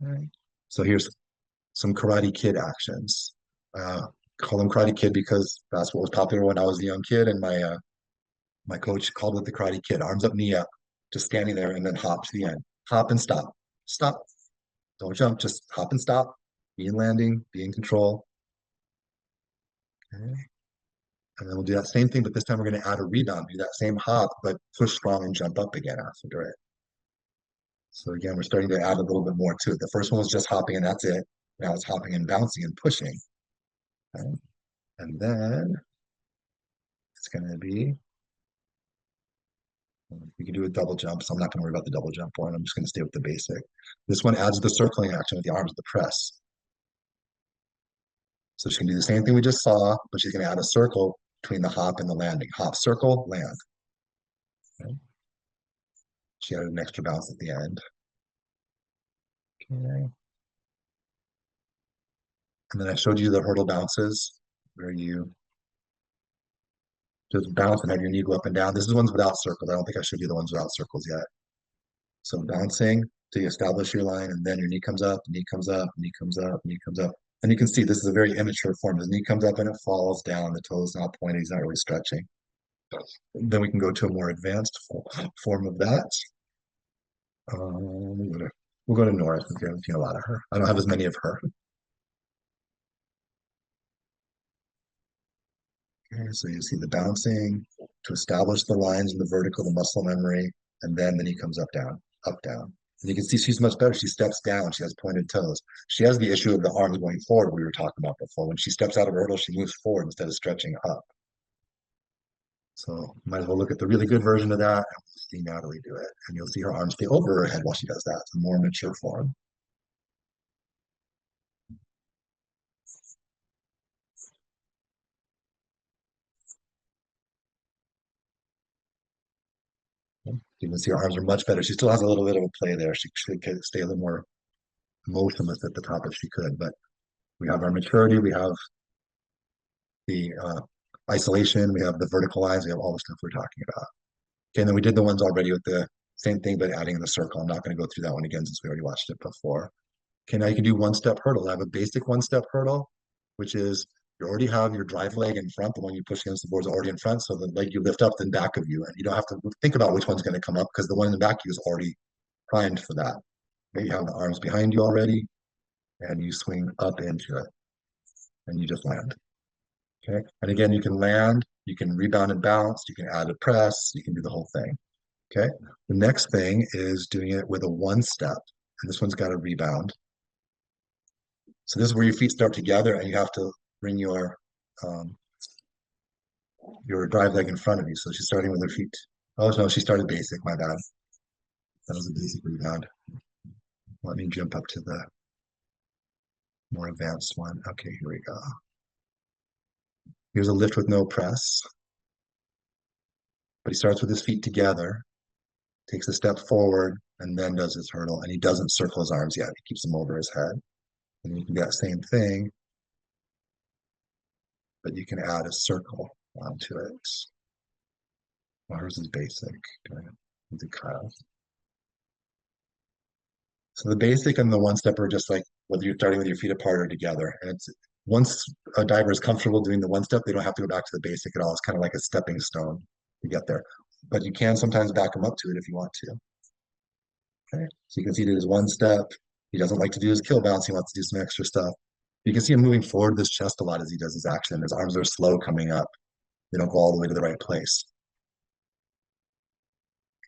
Okay. So here's some Karate Kid actions. Call them Karate Kid because that's what was popular when I was a young kid, and my coach called it the Karate Kid. Arms up, knee up, just standing there and then hop to the end. Hop and stop. Stop. Don't jump, just hop and stop. Be in landing, be in control. Okay. And then we'll do that same thing, but this time we're going to add a rebound. Do that same hop, but push strong and jump up again after it. So again, we're starting to add a little bit more to it. The first one was just hopping and that's it. Now it's hopping and bouncing and pushing. Okay. And then it's going to be, we can do a double jump. So I'm not going to worry about the double jump one. I'm just going to stay with the basic. This one adds the circling action with the arms, the press. So she's going to do the same thing we just saw, but she's going to add a circle between the hop and the landing. Hop, circle, land. Okay. She added an extra bounce at the end. Okay. And then I showed you the hurdle bounces where you just bounce and have your knee go up and down. This is ones without circles. I don't think I showed you the ones without circles yet. So bouncing till you establish your line, and then your knee comes up, knee comes up, knee comes up, knee comes up. And you can see this is a very immature form. The knee comes up and it falls down. The toe is not pointed. He's not really stretching. Then we can go to a more advanced form of that. We'll go to North. We haven't seen a lot of her. I don't have as many of her. Okay, so you see the bouncing to establish the lines in the vertical, the muscle memory, and then he comes up, down, up, down. And you can see she's much better. She steps down. She has pointed toes. She has the issue of the arms going forward we were talking about before. When she steps out of her hurdle, she moves forward instead of stretching up. So might as well look at the really good version of that, and we'll see Natalie do it. And you'll see her arms stay over her head while she does that. It's a more mature form. You can see her arms are much better. She still has a little bit of a play there. She could stay a little more motionless at the top if she could, but we have our maturity, we have the isolation, we have the vertical lines, we have all the stuff we're talking about. Okay, and then we did the ones already with the same thing, but adding the circle. I'm not going to go through that one again since we already watched it before. Okay, now you can do one-step hurdle. I have a basic one-step hurdle, which is you already have your drive leg in front, the one you push against the board is already in front, so the leg you lift up in back of you, and you don't have to think about which one's going to come up because the one in the back of you is already primed for that. Okay, you have the arms behind you already, and you swing up into it, and you just land. Okay, and again, you can land, you can rebound and bounce, you can add a press, you can do the whole thing. Okay, the next thing is doing it with a one step, and this one's got a rebound. So this is where your feet start together, and you have to bring um, your drive leg in front of you. So she's starting with her feet. Oh no, she started basic. My bad. That was a basic rebound. Let me jump up to the more advanced one. Okay, here we go. Here's a lift with no press, but he starts with his feet together, takes a step forward, and then does his hurdle. And he doesn't circle his arms yet. He keeps them over his head. And you can do that same thing, but you can add a circle onto it. Well, hers is basic. The Kyle. So the basic and the one step are just like whether you're starting with your feet apart or together. And it's once a diver is comfortable doing the one step, they don't have to go back to the basic at all. It's kind of like a stepping stone to get there. But you can sometimes back them up to it if you want to. Okay. So you can see he did his one step. He doesn't like to do his kill bounce. He wants to do some extra stuff. You can see him moving forward this chest a lot as he does his action. His arms are slow coming up. They don't go all the way to the right place.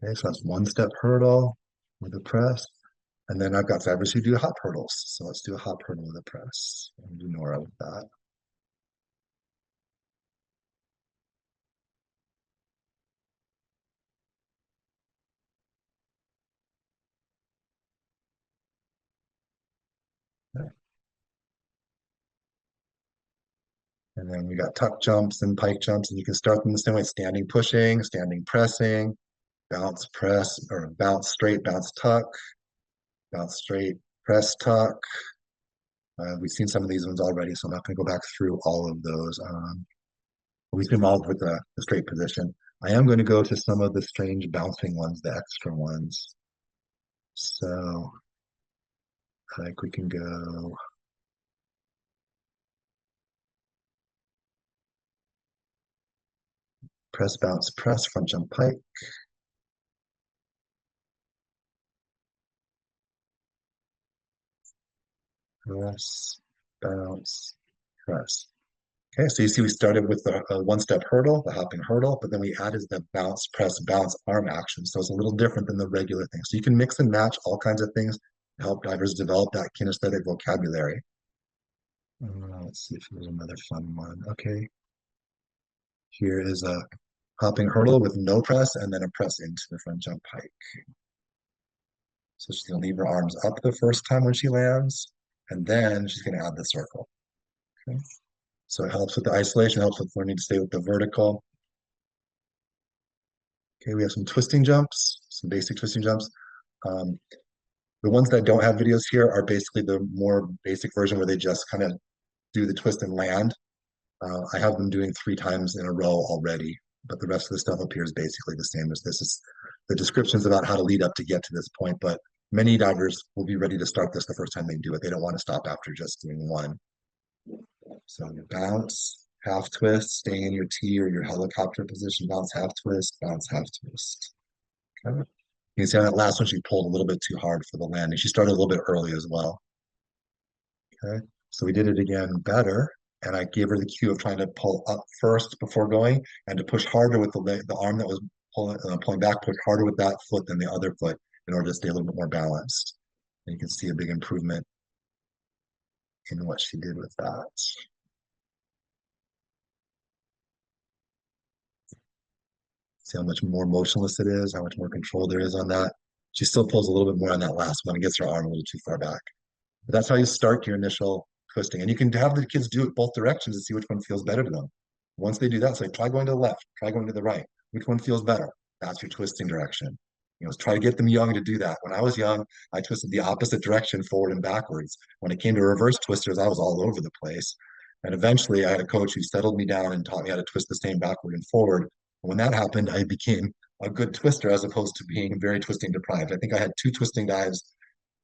Okay, so that's one step hurdle with a press. And then I've got divers who do hop hurdles. So let's do a hop hurdle with a press. And do Nora with that. Okay. And then we got tuck jumps and pike jumps, and you can start them the same way: standing pushing, standing pressing, bounce press, or bounce straight, bounce tuck, bounce straight, press tuck. We've seen some of these ones already, so I'm not going to go back through all of those. We've been all with the straight position. I am going to go to some of the strange bouncing ones, the extra ones. So, like we can go. Press, bounce, press, front jump pike. Press, bounce, press. Okay, so you see we started with the one-step hurdle, the hopping hurdle, but then we added the bounce, press, bounce arm action. So it's a little different than the regular thing. So you can mix and match all kinds of things to help divers develop that kinesthetic vocabulary. Let's see if there's another fun one. Okay, here is a hopping hurdle with no press and then a press into the front jump pike. So she's gonna leave her arms up the first time when she lands, and then she's gonna add the circle. Okay. So it helps with the isolation, helps with learning to stay with the vertical. Okay, we have some twisting jumps, some basic twisting jumps. Um, the ones that don't have videos here are basically the more basic version where they just kind of do the twist and land. I have them doing 3 times in a row already, but the rest of the stuff up here is basically the same as this. Is the descriptions about how to lead up to get to this point, but many divers will be ready to start this the first time they do it. They don't want to stop after just doing one. So you bounce, half twist, staying in your T or your helicopter position, bounce, half twist, bounce, half twist. Okay. You can see on that last one, she pulled a little bit too hard for the landing. She started a little bit early as well. Okay, so we did it again better. And I gave her the cue of trying to pull up first before going and to push harder with the arm that was pulling back, push harder with that foot than the other foot in order to stay a little bit more balanced. And you can see a big improvement in what she did with that. See how much more motionless it is, how much more control there is on that. She still pulls a little bit more on that last one and gets her arm a little too far back. But that's how you start your initial twisting. And you can have the kids do it both directions to see which one feels better to them. Once they do that, it's like try going to the left, try going to the right. Which one feels better? That's your twisting direction. Try to get them young to do that. When I was young, I twisted the opposite direction, forward and backwards. When it came to reverse twisters, I was all over the place. And eventually I had a coach who settled me down and taught me how to twist the same backward and forward. And when that happened, I became a good twister as opposed to being very twisting deprived. I think I had 2 twisting dives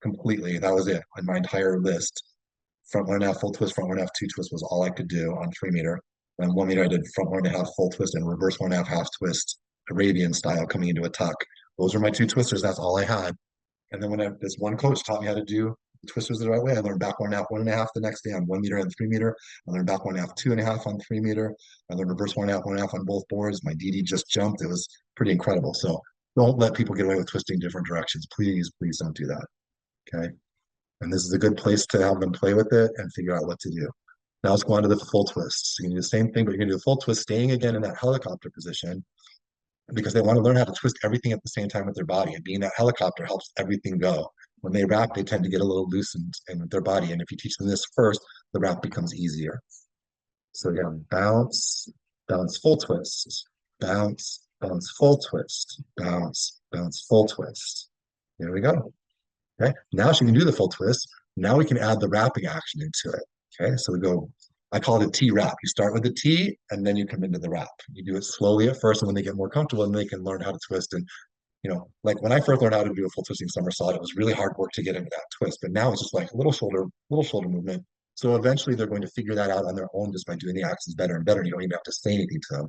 completely. That was it on my entire list. Front 1.5 full twist, front 1.5 2 twist was all I could do on 3 meter. And 1 meter, I did front 1.5 full twist and reverse 1.5 half twist, Arabian style coming into a tuck. Those were my 2 twisters. That's all I had. And then when this one coach taught me how to do the twisters the right way, I learned back 1.5, 1.5 the next day on 1 meter and 3 meter. I learned back 1.5, 2.5 on 3 meter. I learned reverse 1.5, 1.5 on both boards. My DD just jumped. It was pretty incredible. So don't let people get away with twisting different directions. Please, please don't do that. Okay. And this is a good place to have them play with it and figure out what to do. Now let's go on to the full twist. So you can do the same thing, but you're going to do a full twist, staying again in that helicopter position because they want to learn how to twist everything at the same time with their body. And being that helicopter helps everything go. When they wrap, they tend to get a little loosened in with their body. And if you teach them this first, the wrap becomes easier. So again, bounce, bounce, full twist, bounce, bounce, full twist, bounce, bounce, full twist. There we go. Okay, now she can do the full twist. Now we can add the wrapping action into it. Okay, so we go, I call it a T wrap. You start with the T and then you come into the wrap. You do it slowly at first, and when they get more comfortable, and they can learn how to twist. And like when I first learned how to do a full twisting somersault, it was really hard work to get into that twist. But now it's just like a little shoulder movement. So eventually they're going to figure that out on their own just by doing the actions better and better. You don't even have to say anything to them.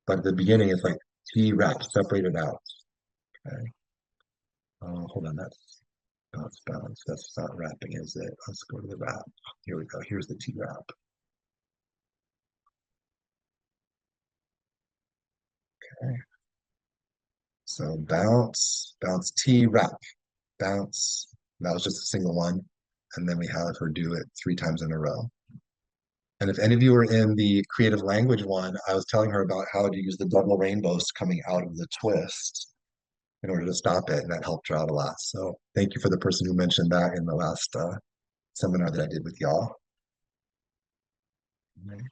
But at the beginning, it's like T wrap, separate it out. Okay. Hold on, that's bounce, bounce. That's not wrapping, is it? Let's go to the wrap. Here we go. Here's the T wrap. Okay. So bounce, bounce, T wrap, bounce. That was just a single one. And then we have her do it 3 times in a row. And if any of you are in the creative language one, I was telling her about how to use the double rainbows coming out of the twist in order to stop it. And that helped her out a lot. So thank you for the person who mentioned that in the last seminar that I did with y'all. Okay.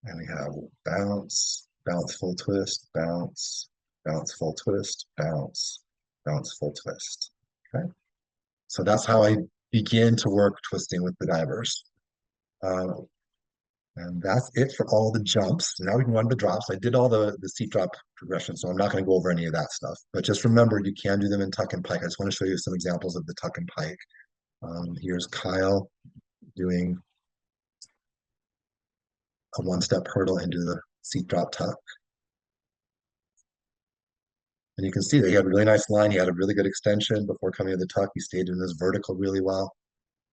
And we have bounce, bounce, full twist, bounce, bounce, full twist, bounce, bounce, full twist. Okay. So that's how I begin to work twisting with the divers. And that's it for all the jumps. Now we can run the drops. I did all the seat drop progression, so I'm not going to go over any of that stuff. But just remember, you can do them in tuck and pike. I just want to show you some examples of the tuck and pike. Here's Kyle doing a 1-step hurdle into the seat drop tuck. And you can see that he had a really nice line. He had a really good extension before coming to the tuck. He stayed in this vertical really well.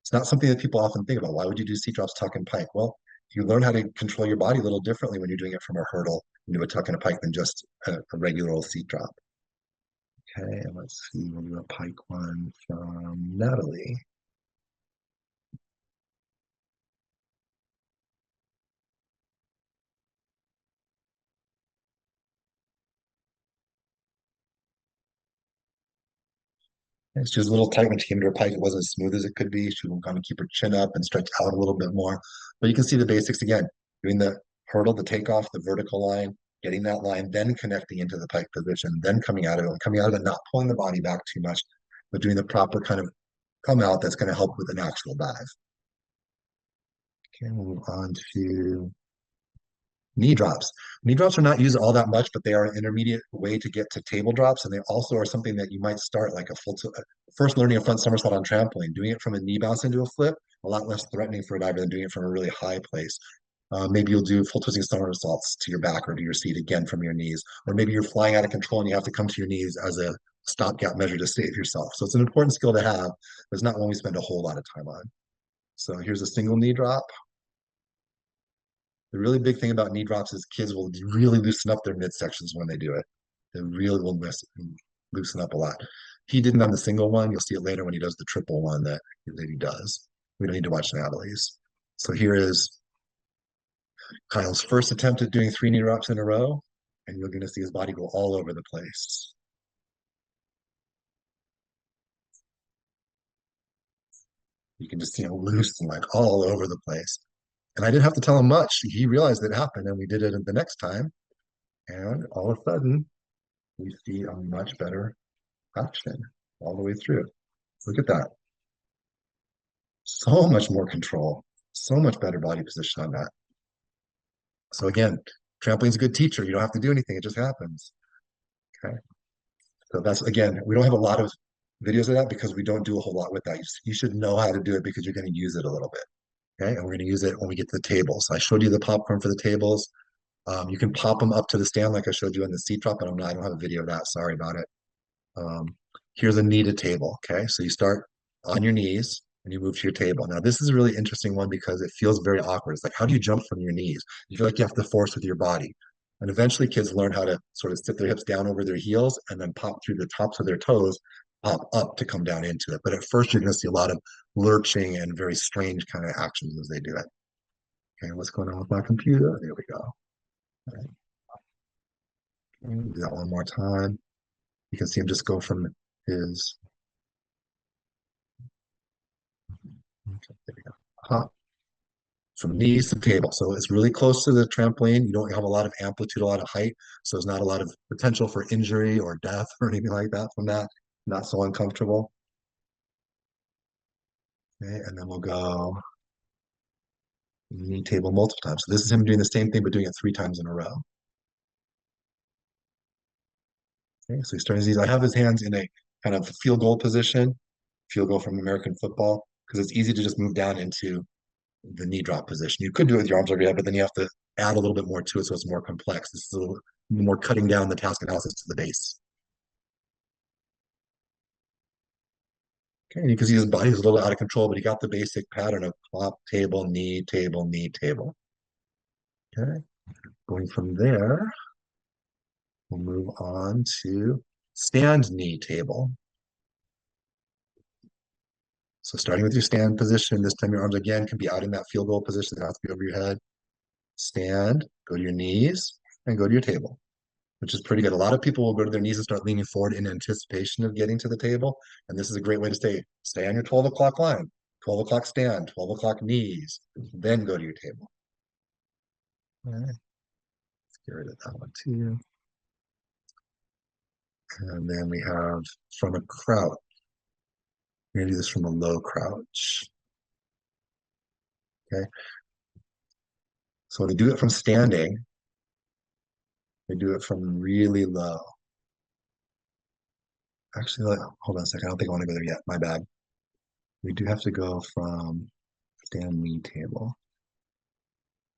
It's not something that people often think about. Why would you do seat drops, tuck, and pike? Well, you learn how to control your body a little differently when you're doing it from a hurdle into a tuck and a pike than just a regular old seat drop. Okay, and let's see, we'll do a pike one from Natalie. It's just a little tight when she came to her pike. It wasn't as smooth as it could be. She would kind of keep her chin up and stretch out a little bit more. But you can see the basics again, doing the hurdle, the takeoff, the vertical line, getting that line, then connecting into the pike position, then coming out of it, and coming out of it, not pulling the body back too much, but doing the proper kind of come out that's going to help with an actual dive. Okay, we'll move on to knee drops. Knee drops are not used all that much, but they are an intermediate way to get to table drops. And they also are something that you might start like first learning a front somersault on trampoline, doing it from a knee bounce into a flip, a lot less threatening for a diver than doing it from a really high place. Maybe you'll do full twisting somersaults to your back or to your seat again from your knees. Or maybe you're flying out of control and you have to come to your knees as a stopgap measure to save yourself. So it's an important skill to have, but it's not one we spend a whole lot of time on. So here's a single knee drop. The really big thing about knee drops is kids will really loosen up their midsections when they do it. They really will loosen up a lot. He didn't on the single one. You'll see it later when he does the triple one that he does. We don't need to watch Natalie's. So here is Kyle's first attempt at doing 3 knee drops in a row, and you're going to see his body go all over the place. You can just see him loose and like all over the place. And I didn't have to tell him much. He realized it happened, and we did it the next time. And all of a sudden, we see a much better action all the way through. Look at that. So much more control, so much better body position on that. So again, trampoline's a good teacher. You don't have to do anything. It just happens. Okay. So that's, again, we don't have a lot of videos of that because we don't do a whole lot with that. You should know how to do it because you're going to use it a little bit. Okay. And we're going to use it when we get to the tables. So I showed you the popcorn for the tables. You can pop them up to the stand like I showed you in the seat drop, but I don't have a video of that. Sorry about it. Um, Here's a knee to table. Okay. So you start on your knees and you move to your table. Now, this is a really interesting one because it feels very awkward. It's like, how do you jump from your knees? You feel like you have to force with your body. And eventually kids learn how to sort of sit their hips down over their heels and then pop through the tops of their toes, pop up to come down into it. But at first, you're going to see a lot of lurching and very strange kind of actions as they do it. Okay, what's going on with my computer? There we go. All right. Okay, do that one more time. You can see him just go from his, okay, there we go. Hop from knees to table. So it's really close to the trampoline. You don't have a lot of amplitude, a lot of height. So there's not a lot of potential for injury or death or anything like that from that. Not so uncomfortable. Okay, and then we'll go knee table multiple times. So this is him doing the same thing, but doing it 3 times in a row. Okay, so he starts these. I have his hands in a kind of field goal position, field goal from American football, because it's easy to just move down into the knee drop position. You could do it with your arms over your head, but then you have to add a little bit more to it, so it's more complex. This is a little more cutting down the task analysis to the base. Okay, and you can see his body's a little out of control, but he got the basic pattern of pop, table, knee, table, knee, table. Okay, going from there, we'll move on to stand, knee, table. So starting with your stand position, this time your arms again can be out in that field goal position. They have to be over your head. Stand, go to your knees, and go to your table, which is pretty good. A lot of people will go to their knees and start leaning forward in anticipation of getting to the table. And this is a great way to stay on your 12 o'clock line, 12 o'clock stand, 12 o'clock knees, then go to your table. All right, let's get rid of that one too. And then we have from a crouch. We're gonna do this from a low crouch. Okay. So to do it from standing, they do it from really low. Actually, hold on a second. I don't think I want to go there yet. My bad. We do have to go from stand knee table.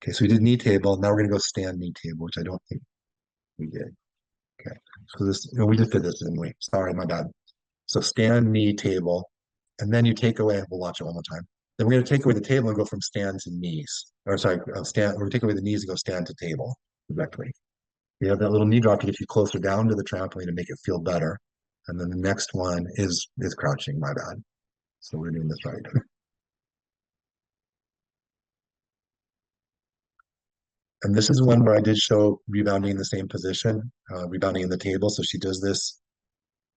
Okay, so we did knee table. Now we're going to go stand knee table, which I don't think we did. Okay, so this, we just did this, didn't we? Sorry, my bad. So stand knee table, and then you take away, we'll watch it one more time. Then we're going to take away the table and go from stand to knees. Or sorry, stand, we're going to take away the knees and go stand to table directly. You have that little knee drop to get you closer down to the trampoline to make it feel better. And then the next one is crouching, my bad. So we're doing this right. And this is one where I did show rebounding in the same position, rebounding in the table. So she does this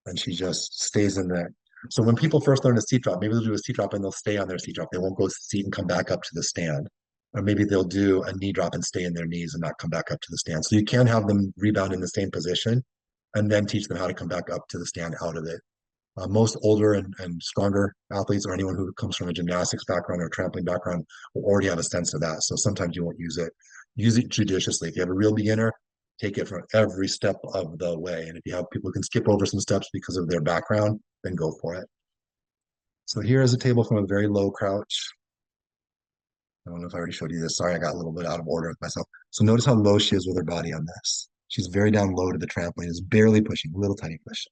and she just stays in there. So when people first learn a seat drop, maybe they'll do a seat drop and they'll stay on their seat drop. They won't go seat and come back up to the stand. Or maybe they'll do a knee drop and stay in their knees and not come back up to the stand. So you can have them rebound in the same position and then teach them how to come back up to the stand out of it. Most older and stronger athletes or anyone who comes from a gymnastics background or trampoline background will already have a sense of that. So sometimes you won't use it. Use it judiciously. If you have a real beginner, take it from every step of the way. And if you have people who can skip over some steps because of their background, then go for it. So here is a table from a very low crouch. I don't know if I already showed you this. Sorry, I got a little bit out of order with myself. So notice how low she is with her body on this. She's very down low to the trampoline, is barely pushing, little tiny push.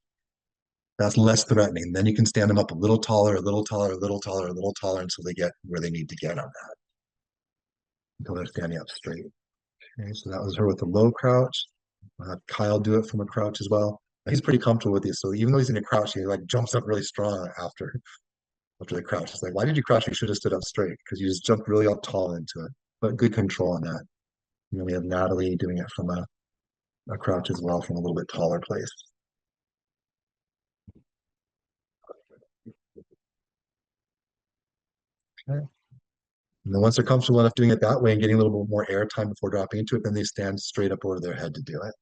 That's less threatening. Then you can stand them up a little taller, a little taller, a little taller, a little taller until they get where they need to get on that. Until they're standing up straight. Okay, so that was her with the low crouch. I'll have Kyle do it from a crouch as well. He's pretty comfortable with these. So even though he's in a crouch, he like jumps up really strong after the crouch. It's like, why did you crouch? You should have stood up straight because you just jumped really up tall into it. But good control on that. And then we have Natalie doing it from a crouch as well from a little bit taller place. Okay. And then once they're comfortable enough doing it that way and getting a little bit more air time before dropping into it, then they stand straight up over their head to do it.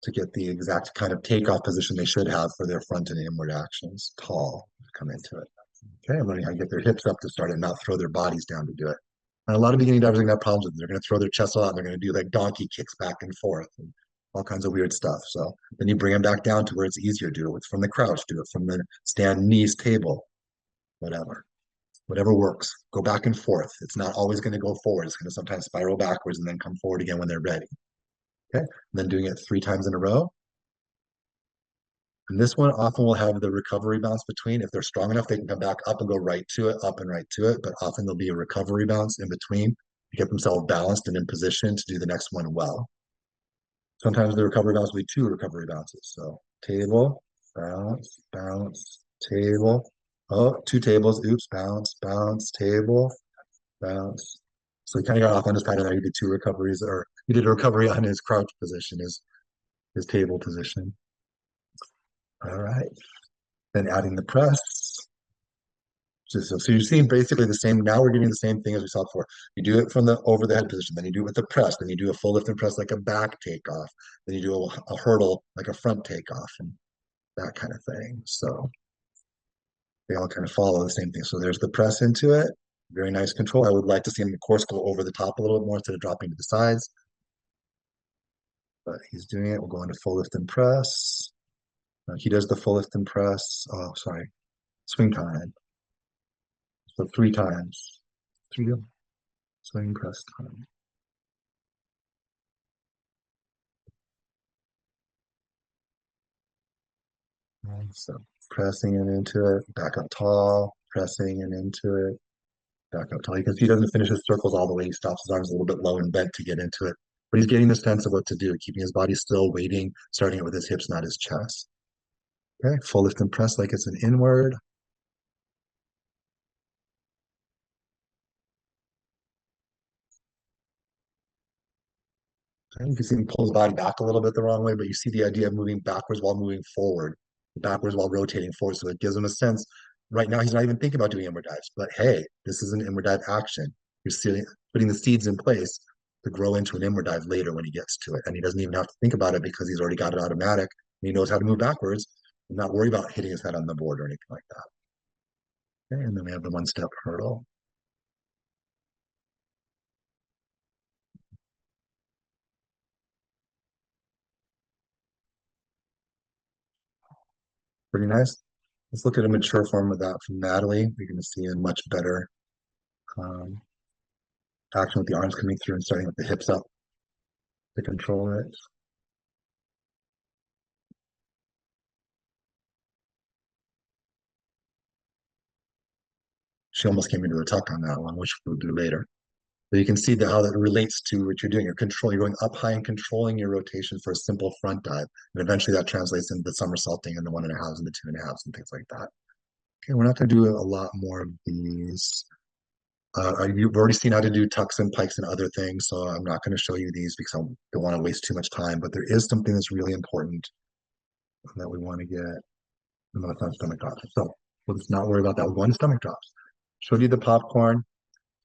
To get the exact kind of takeoff position they should have for their front and inward actions. Tall, come into it. Okay, I'm learning how to get their hips up to start and not throw their bodies down to do it. And a lot of beginning divers are going to have problems with it. They're going to throw their chest out and they're going to do like donkey kicks back and forth and all kinds of weird stuff. So then you bring them back down to where it's easier to do it from the crouch, do it from the stand, knees, table, whatever. Whatever works. Go back and forth. It's not always going to go forward. It's going to sometimes spiral backwards and then come forward again when they're ready. Okay, and then doing it 3 times in a row. And this one often will have the recovery bounce between. If they're strong enough, they can come back up and go right to it, up and right to it. But often there'll be a recovery bounce in between to get themselves balanced and in position to do the next one well. Sometimes the recovery bounce will be 2 recovery bounces. So table, bounce, bounce, table. Oh, 2 tables. Oops, bounce, bounce, table, bounce. So he kind of got off on his pattern there. He did 2 recoveries, or he did a recovery on his crouch position, his table position. All right. Then adding the press. So you're seeing basically the same. Now we're getting the same thing as we saw before. You do it from the over the head position, then you do it with the press, then you do a full lift and press like a back takeoff, then you do a hurdle like a front takeoff, and that kind of thing. So they all kind of follow the same thing. So there's the press into it. Very nice control. I would like to see him, of course, go over the top a little bit more instead of dropping to the sides. But he's doing it. We'll go into full lift and press. He does the full lift and press. Oh, sorry. Swing time. So 3 times. 3 swing press time. And so pressing it into it, back up tall, pressing it into it, back up tall. You can see he doesn't finish his circles all the way. He stops his arms a little bit low and bent to get into it. But he's getting the sense of what to do, keeping his body still, waiting, starting it with his hips, not his chest. Okay, full lift and press like it's an inward. Okay, you can see him pull his body back a little bit the wrong way, but you see the idea of moving backwards while moving forward, backwards while rotating forward. So it gives him a sense. Right now, he's not even thinking about doing inward dives, but hey, this is an inward dive action. You're putting the seeds in place to grow into an inward dive later when he gets to it. And he doesn't even have to think about it because he's already got it automatic. And he knows how to move backwards and not worry about hitting his head on the board or anything like that. Okay, and then we have the 1-step hurdle. Pretty nice. Let's look at a mature form of that from Natalie. You're going to see a much better um, action with the arms coming through and starting with the hips up to control it. She almost came into a tuck on that one, which we'll do later. But you can see how that relates to what you're doing. You're going up high and controlling your rotation for a simple front dive. And eventually that translates into the somersaulting and the 1.5s and the 2.5s and things like that. Okay, we're not going to do a lot more of these. You've already seen how to do tucks and pikes and other things, so I'm not going to show you these because I don't want to waste too much time. But there is something that's really important that we want to get. No, it's not stomach drops. So let's not worry about that. 1 stomach drops. Showed you the popcorn.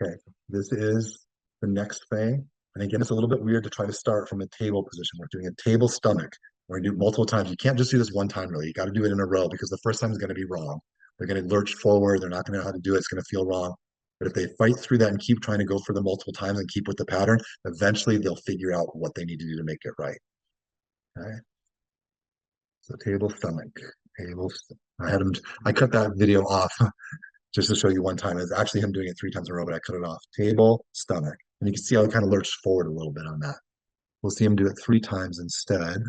Okay, this is the next thing. And again, it's a little bit weird to try to start from a table position. We're doing a table stomach. We're going to do multiple times. You can't just do this one time, really. You got to do it in a row because the first time is going to be wrong. They're going to lurch forward. They're not going to know how to do it. It's going to feel wrong. But if they fight through that and keep trying to go for the multiple times and keep with the pattern, eventually they'll figure out what they need to do to make it right. Okay. So table stomach. I cut that video off just to show you one time. It's actually him doing it 3 times in a row, but I cut it off. Table, stomach. And you can see how it kind of lurched forward a little bit on that. We'll see him do it 3 times instead,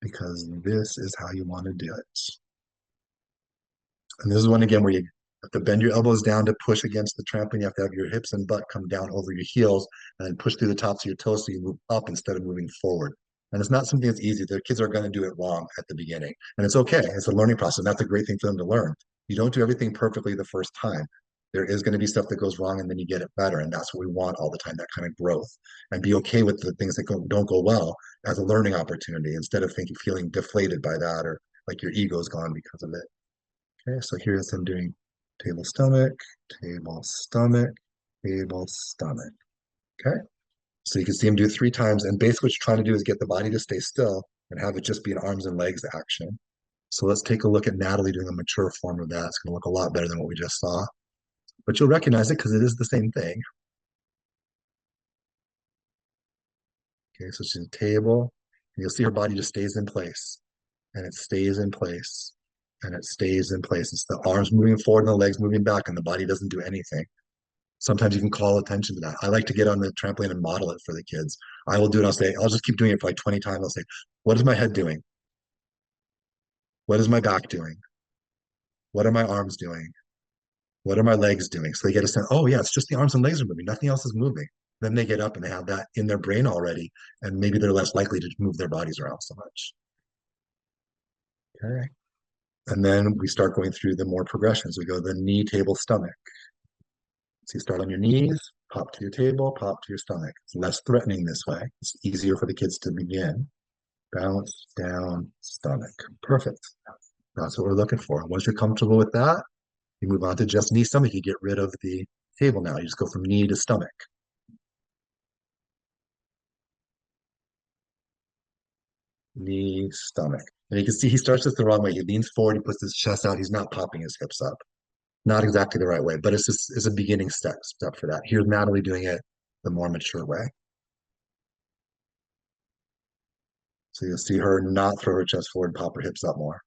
because this is how you want to do it. And this is one again where you have to bend your elbows down to push against the trampoline. You have to have your hips and butt come down over your heels and then push through the tops of your toes so you move up instead of moving forward. And it's not something that's easy. The kids are going to do it wrong at the beginning. And it's okay. It's a learning process. And that's a great thing for them to learn. You don't do everything perfectly the first time. There is going to be stuff that goes wrong and then you get it better. And that's what we want all the time, that kind of growth. And be okay with the things that don't go well as a learning opportunity instead of feeling deflated by that or like your ego's gone because of it. Okay, so here's him doing table, stomach, table, stomach, table, stomach. Okay, so you can see him do it 3 times. And basically what you're trying to do is get the body to stay still and have it just be an arms and legs action. So let's take a look at Natalie doing a mature form of that. It's going to look a lot better than what we just saw. But you'll recognize it because it is the same thing. Okay, so she's a table. And you'll see her body just stays in place. And it stays in place. And it stays in place. It's the arms moving forward and the legs moving back, and the body doesn't do anything. Sometimes you can call attention to that. I like to get on the trampoline and model it for the kids. I will do it. I'll just keep doing it for like 20 times. I'll say, what is my head doing? What is my back doing? What are my arms doing? What are my legs doing? So they get a sense, oh yeah, it's just the arms and legs are moving. Nothing else is moving. Then they get up and they have that in their brain already. And maybe they're less likely to move their bodies around so much. Okay. And then we start going through the more progressions. We go the knee, table, stomach. So you start on your knees, pop to your table, pop to your stomach. It's less threatening this way. It's easier for the kids to begin. Bounce down, stomach. Perfect. That's what we're looking for. Once you're comfortable with that, you move on to just knee, stomach. You get rid of the table now. You just go from knee to stomach. Knee, stomach. And you can see he starts this the wrong way. He leans forward, he puts his chest out. He's not popping his hips up. Not exactly the right way, but it's a beginning step for that. Here's Natalie doing it the more mature way. So you'll see her not throw her chest forward, pop her hips up more.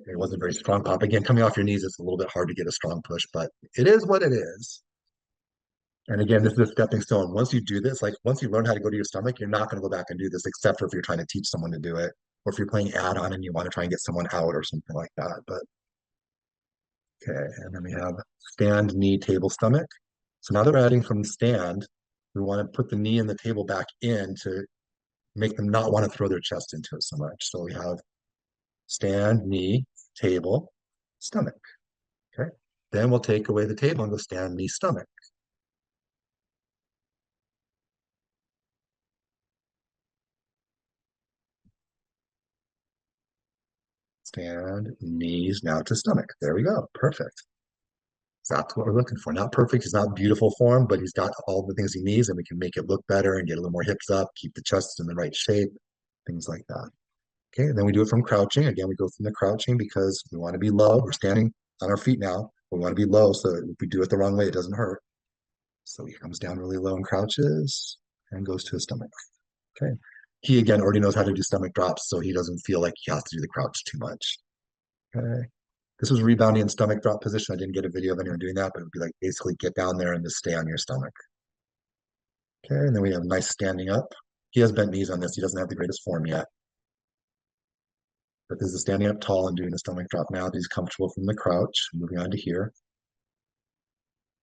It wasn't a very strong pop. Again, coming off your knees, it's a little bit hard to get a strong push, but it is what it is. And again, this is a stepping stone. Once you do this, like once you learn how to go to your stomach, you're not going to go back and do this, except for if you're trying to teach someone to do it, or if you're playing add-on and you want to try and get someone out or something like that. But okay, and then we have stand, knee, table, stomach. So now that we're adding from stand, we want to put the knee and the table back in to make them not want to throw their chest into it so much. So we have stand, knee, table, stomach. Okay. Then we'll take away the table and go stand, knee, stomach. Stand, knees, now to stomach. There we go. Perfect. That's what we're looking for. Not perfect. He's not beautiful form, but he's got all the things he needs, and we can make it look better and get a little more hips up, keep the chest in the right shape, things like that. Okay, and then we do it from crouching. Again, we go from the crouching because we want to be low. We're standing on our feet now. We want to be low, so if we do it the wrong way, it doesn't hurt. So he comes down really low and crouches and goes to his stomach. Okay. He again already knows how to do stomach drops, so he doesn't feel like he has to do the crouch too much. Okay. This was rebounding in stomach drop position. I didn't get a video of anyone doing that, but it would be like basically get down there and just stay on your stomach. Okay, and then we have nice standing up. He has bent knees on this. He doesn't have the greatest form yet. But this is standing up tall and doing the stomach drop now. He's comfortable from the crouch. Moving on to here.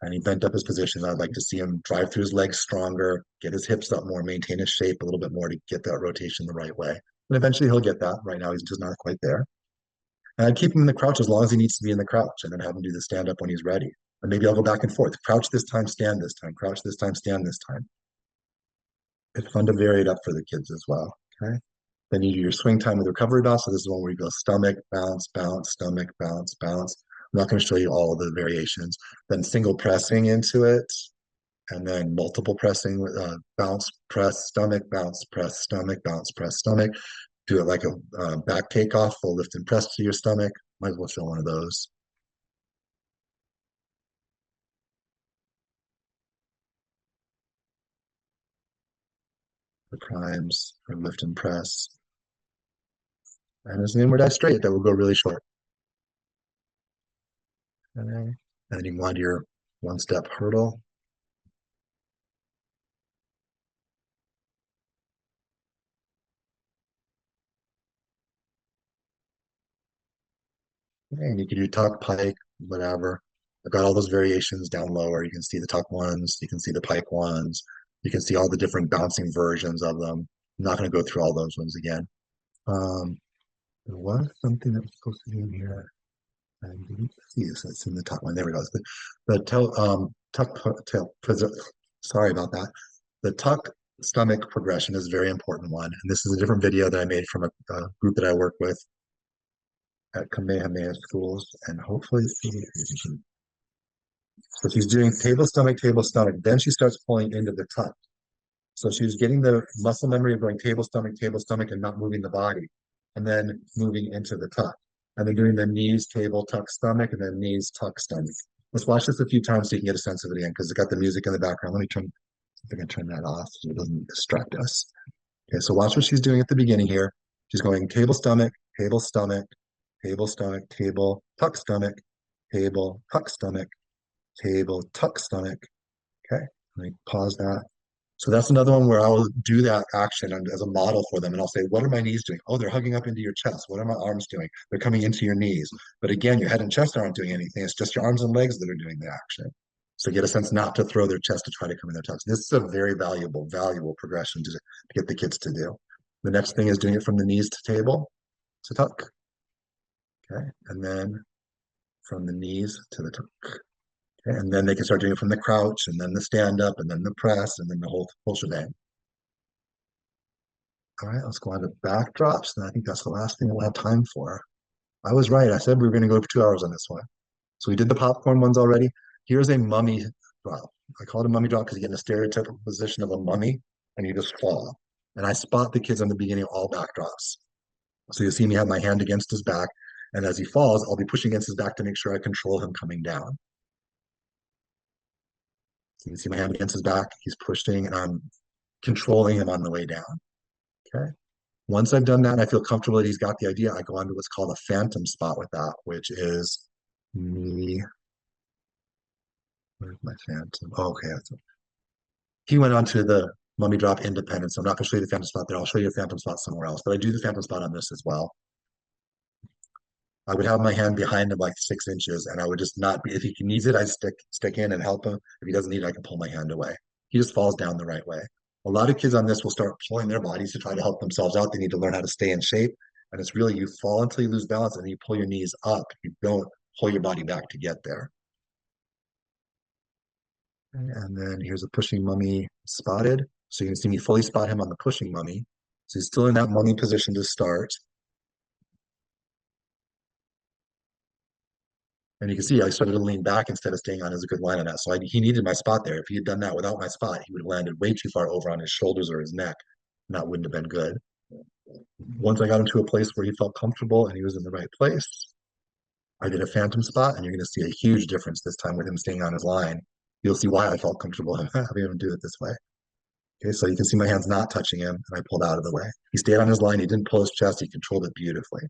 And he bent up his position. I'd like to see him drive through his legs stronger, get his hips up more, maintain his shape a little bit more to get that rotation the right way. And eventually he'll get that. Right now he's just not quite there. And I'd keep him in the crouch as long as he needs to be in the crouch and then have him do the stand up when he's ready. And maybe I'll go back and forth. Crouch this time, stand this time. Crouch this time, stand this time. It's fun to vary it up for the kids as well. Okay. Then you do your swing time with recovery bounce. So this is one where you go stomach, bounce, bounce, stomach, bounce, bounce. I'm not going to show you all of the variations. Then single pressing into it, and then multiple pressing, bounce, press, stomach, bounce, press, stomach, bounce, press, stomach. Do it like a back takeoff, full lift and press to your stomach. Might as well show one of those. The primes or lift and press. And there's an inward eye straight that will go really short. Okay. And then you want your one step hurdle. And you can do tuck, pike, whatever. I've got all those variations down lower. You can see the tuck ones, you can see the pike ones, you can see all the different bouncing versions of them. I'm not going to go through all those ones again. Um, there was something that was supposed to be in here. I didn't see this. It's in the top one. There we go. Tuck tail. Sorry about that. The tuck stomach progression is a very important one, and this is a different video that I made from a group that I work with at Kamehameha schools, and hopefully, so she's doing table stomach, table stomach. Then she starts pulling into the tuck. So she's getting the muscle memory of going table, stomach, and not moving the body, and then moving into the tuck. And then doing the knees, table, tuck, stomach, and then knees, tuck, stomach. Let's watch this a few times so you can get a sense of it again, because it's got the music in the background. Let me turn, if I can turn that off so it doesn't distract us. Okay, so watch what she's doing at the beginning here. She's going table, stomach, table, stomach, table, stomach, table, tuck, stomach, table, tuck, stomach, table, tuck, stomach. Okay, let me pause that. So that's another one where I will do that action as a model for them. And I'll say, what are my knees doing? Oh, they're hugging up into your chest. What are my arms doing? They're coming into your knees. But again, your head and chest aren't doing anything. It's just your arms and legs that are doing the action. So get a sense not to throw their chest to try to come in their tucks. This is a very valuable progression to get the kids to do. The next thing is doing it from the knees to table to tuck. Okay. And then from the knees to the tuck. Okay. And then they can start doing it from the crouch and then the stand up and then the press and then the whole shebang. All right, let's go on to backdrops. And I think that's the last thing we'll have time for. I was right. I said we were going to go for 2 hours on this one. So we did the popcorn ones already. Here's a mummy drop. I call it a mummy drop because you get in a stereotypical position of a mummy and you just fall. And I spot the kids on the beginning of all backdrops. So you'll see me have my hand against his back. And as he falls, I'll be pushing against his back to make sure I control him coming down. So you can see my hand against his back. He's pushing and I'm controlling him on the way down. Okay. Once I've done that and I feel comfortable that he's got the idea, I go on to what's called a phantom spot with that, which is me. Where's my phantom? Oh, okay. He went on to the mummy drop independence. So I'm not going to show you the phantom spot there. I'll show you a phantom spot somewhere else. But I do the phantom spot on this as well. I would have my hand behind him like 6 inches, and I would just not be. If he needs it, I stick in and help him. If he doesn't need it, I can pull my hand away. He just falls down the right way. A lot of kids on this will start pulling their bodies to try to help themselves out. They need to learn how to stay in shape. And it's really you fall until you lose balance and you pull your knees up. You don't pull your body back to get there. And then here's a pushing mummy spotted. So you can see me fully spot him on the pushing mummy. So he's still in that mummy position to start. And you can see I started to lean back instead of staying on as a good line on that. So he needed my spot there. If he had done that without my spot, he would have landed way too far over on his shoulders or his neck. And that wouldn't have been good. Once I got him to a place where he felt comfortable and he was in the right place, I did a phantom spot, and you're going to see a huge difference this time with him staying on his line. You'll see why I felt comfortable having him do it this way. Okay, so you can see my hands not touching him, and I pulled out of the way. He stayed on his line. He didn't pull his chest. He controlled it beautifully.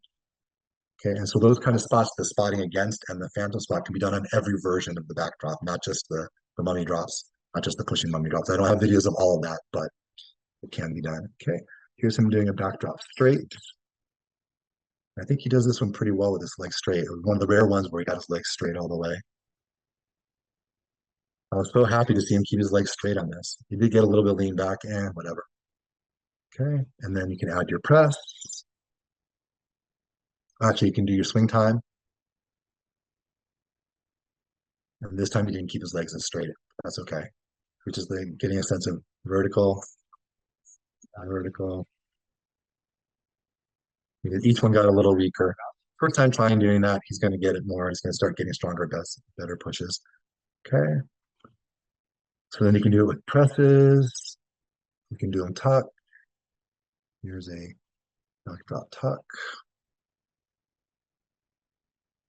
Okay, and so those kind of spots, the spotting against and the phantom spot, can be done on every version of the backdrop, not just the mummy drops, not just the pushing mummy drops. I don't have videos of all of that, but it can be done. Okay, here's him doing a backdrop straight. I think he does this one pretty well with his legs straight. It was one of the rare ones where he got his legs straight all the way. I was so happy to see him keep his legs straight on this. He did get a little bit lean back and whatever. Okay, and then you can add your press. Actually, you can do your swing time. And this time he didn't keep his legs as straight. That's okay. Which is getting a sense of vertical, vertical. Each one got a little weaker. First time trying doing that, he's going to get it more. He's going to start getting stronger, better pushes. Okay. So then you can do it with presses. You can do them tuck. Here's a knock, drop, tuck.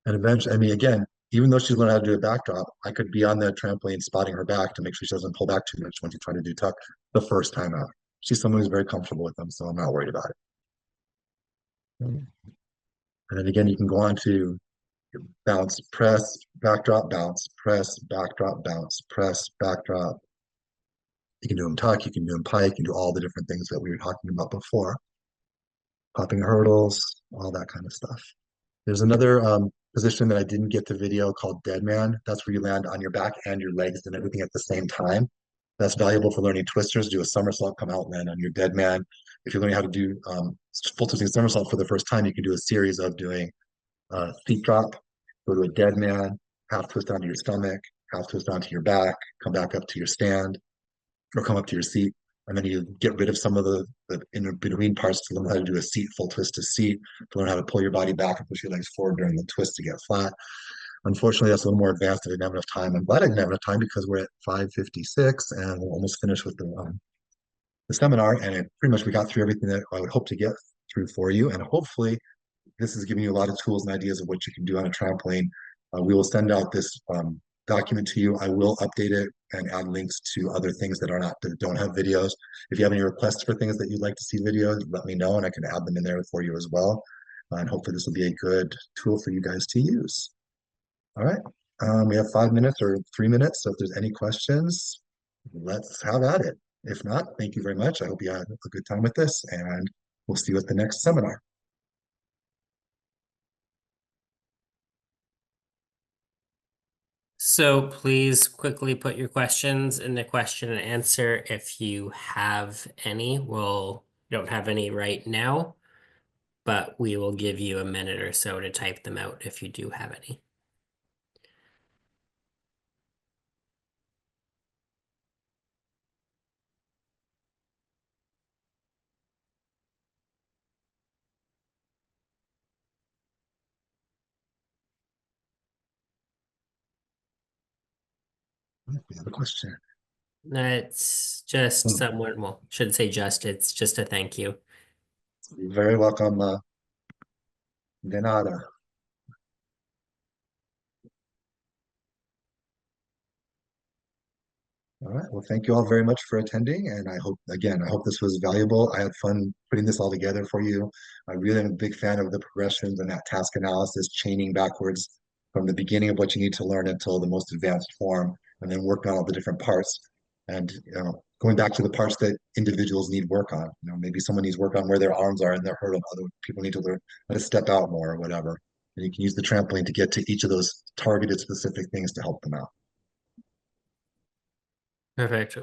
And eventually, I mean, again, even though she's learned how to do a backdrop, I could be on the trampoline spotting her back to make sure she doesn't pull back too much when she's trying to do tuck the first time out. She's someone who's very comfortable with them, so I'm not worried about it. And then again, you can go on to bounce, press, backdrop, bounce, press, backdrop, bounce, press, backdrop. You can do them tuck, you can do them pike, you can do all the different things that we were talking about before. Popping hurdles, all that kind of stuff. There's another position that I didn't get to video called dead man. That's where you land on your back and your legs and everything at the same time. That's valuable for learning twisters. Do a somersault, come out, land on your dead man. If you're learning how to do full twisting somersault for the first time, you can do a series of doing seat drop, go to a dead man, half twist onto your stomach, half twist onto your back, come back up to your stand, or come up to your seat. And then you get rid of some of the in between parts to learn how to do a seat, full twist to seat, to learn how to pull your body back and push your legs forward during the twist to get flat. Unfortunately, that's a little more advanced. I didn't have enough time. I'm glad I didn't have enough time because we're at 5:56 and we're almost finished with the seminar. And pretty much we got through everything that I would hope to get through for you. And hopefully this is giving you a lot of tools and ideas of what you can do on a trampoline. We will send out this document to you. I will update it and add links to other things that don't have videos. If you have any requests for things that you'd like to see videos, let me know and I can add them in there for you as well. And hopefully this will be a good tool for you guys to use. All right. We have 5 minutes or 3 minutes. So if there's any questions, let's have at it. If not, thank you very much. I hope you had a good time with this and we'll see you at the next seminar. So please quickly put your questions in the question and answer if you have any. We'll don't have any right now, but we will give you a minute or so to type them out if you do have any. We have a question. It's just Hmm. someone, well, shouldn't say just, it's just a thank you. You're very welcome, de nada. All right. Well, thank you all very much for attending. And I hope this was valuable. I had fun putting this all together for you. I really am a big fan of the progressions and that task analysis, chaining backwards from the beginning of what you need to learn until the most advanced form, and then work on all the different parts. And going back to the parts that individuals need work on. Maybe someone needs work on where their arms are and their hurdle. Other people need to learn how to step out more or whatever. And you can use the trampoline to get to each of those targeted specific things to help them out. Perfect.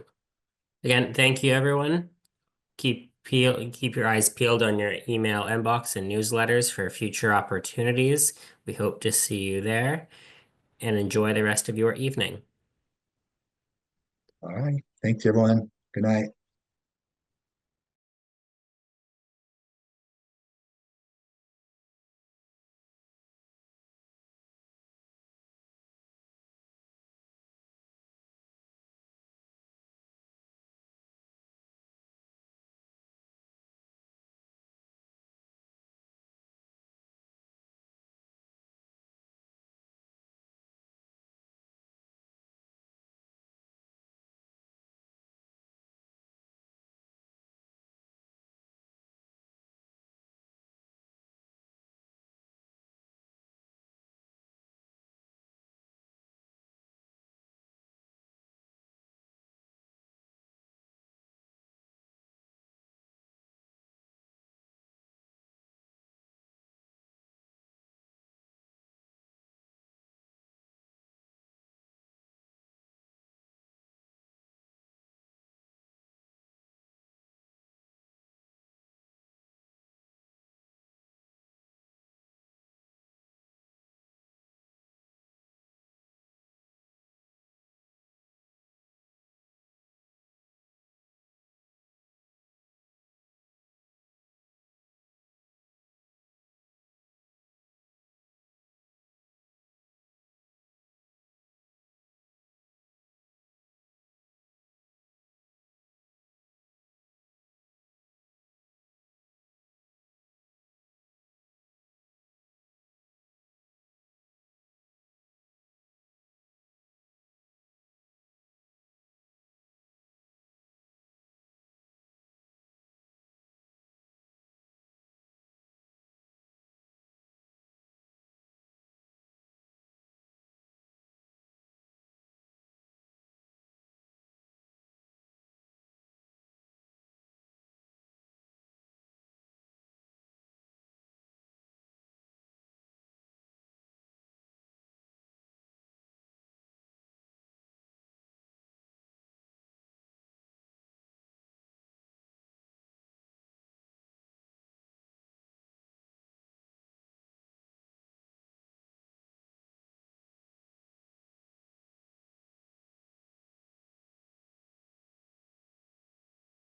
Again, thank you, everyone. Keep your eyes peeled on your email inbox and newsletters for future opportunities. We hope to see you there and enjoy the rest of your evening. All right. Thanks, everyone. Good night.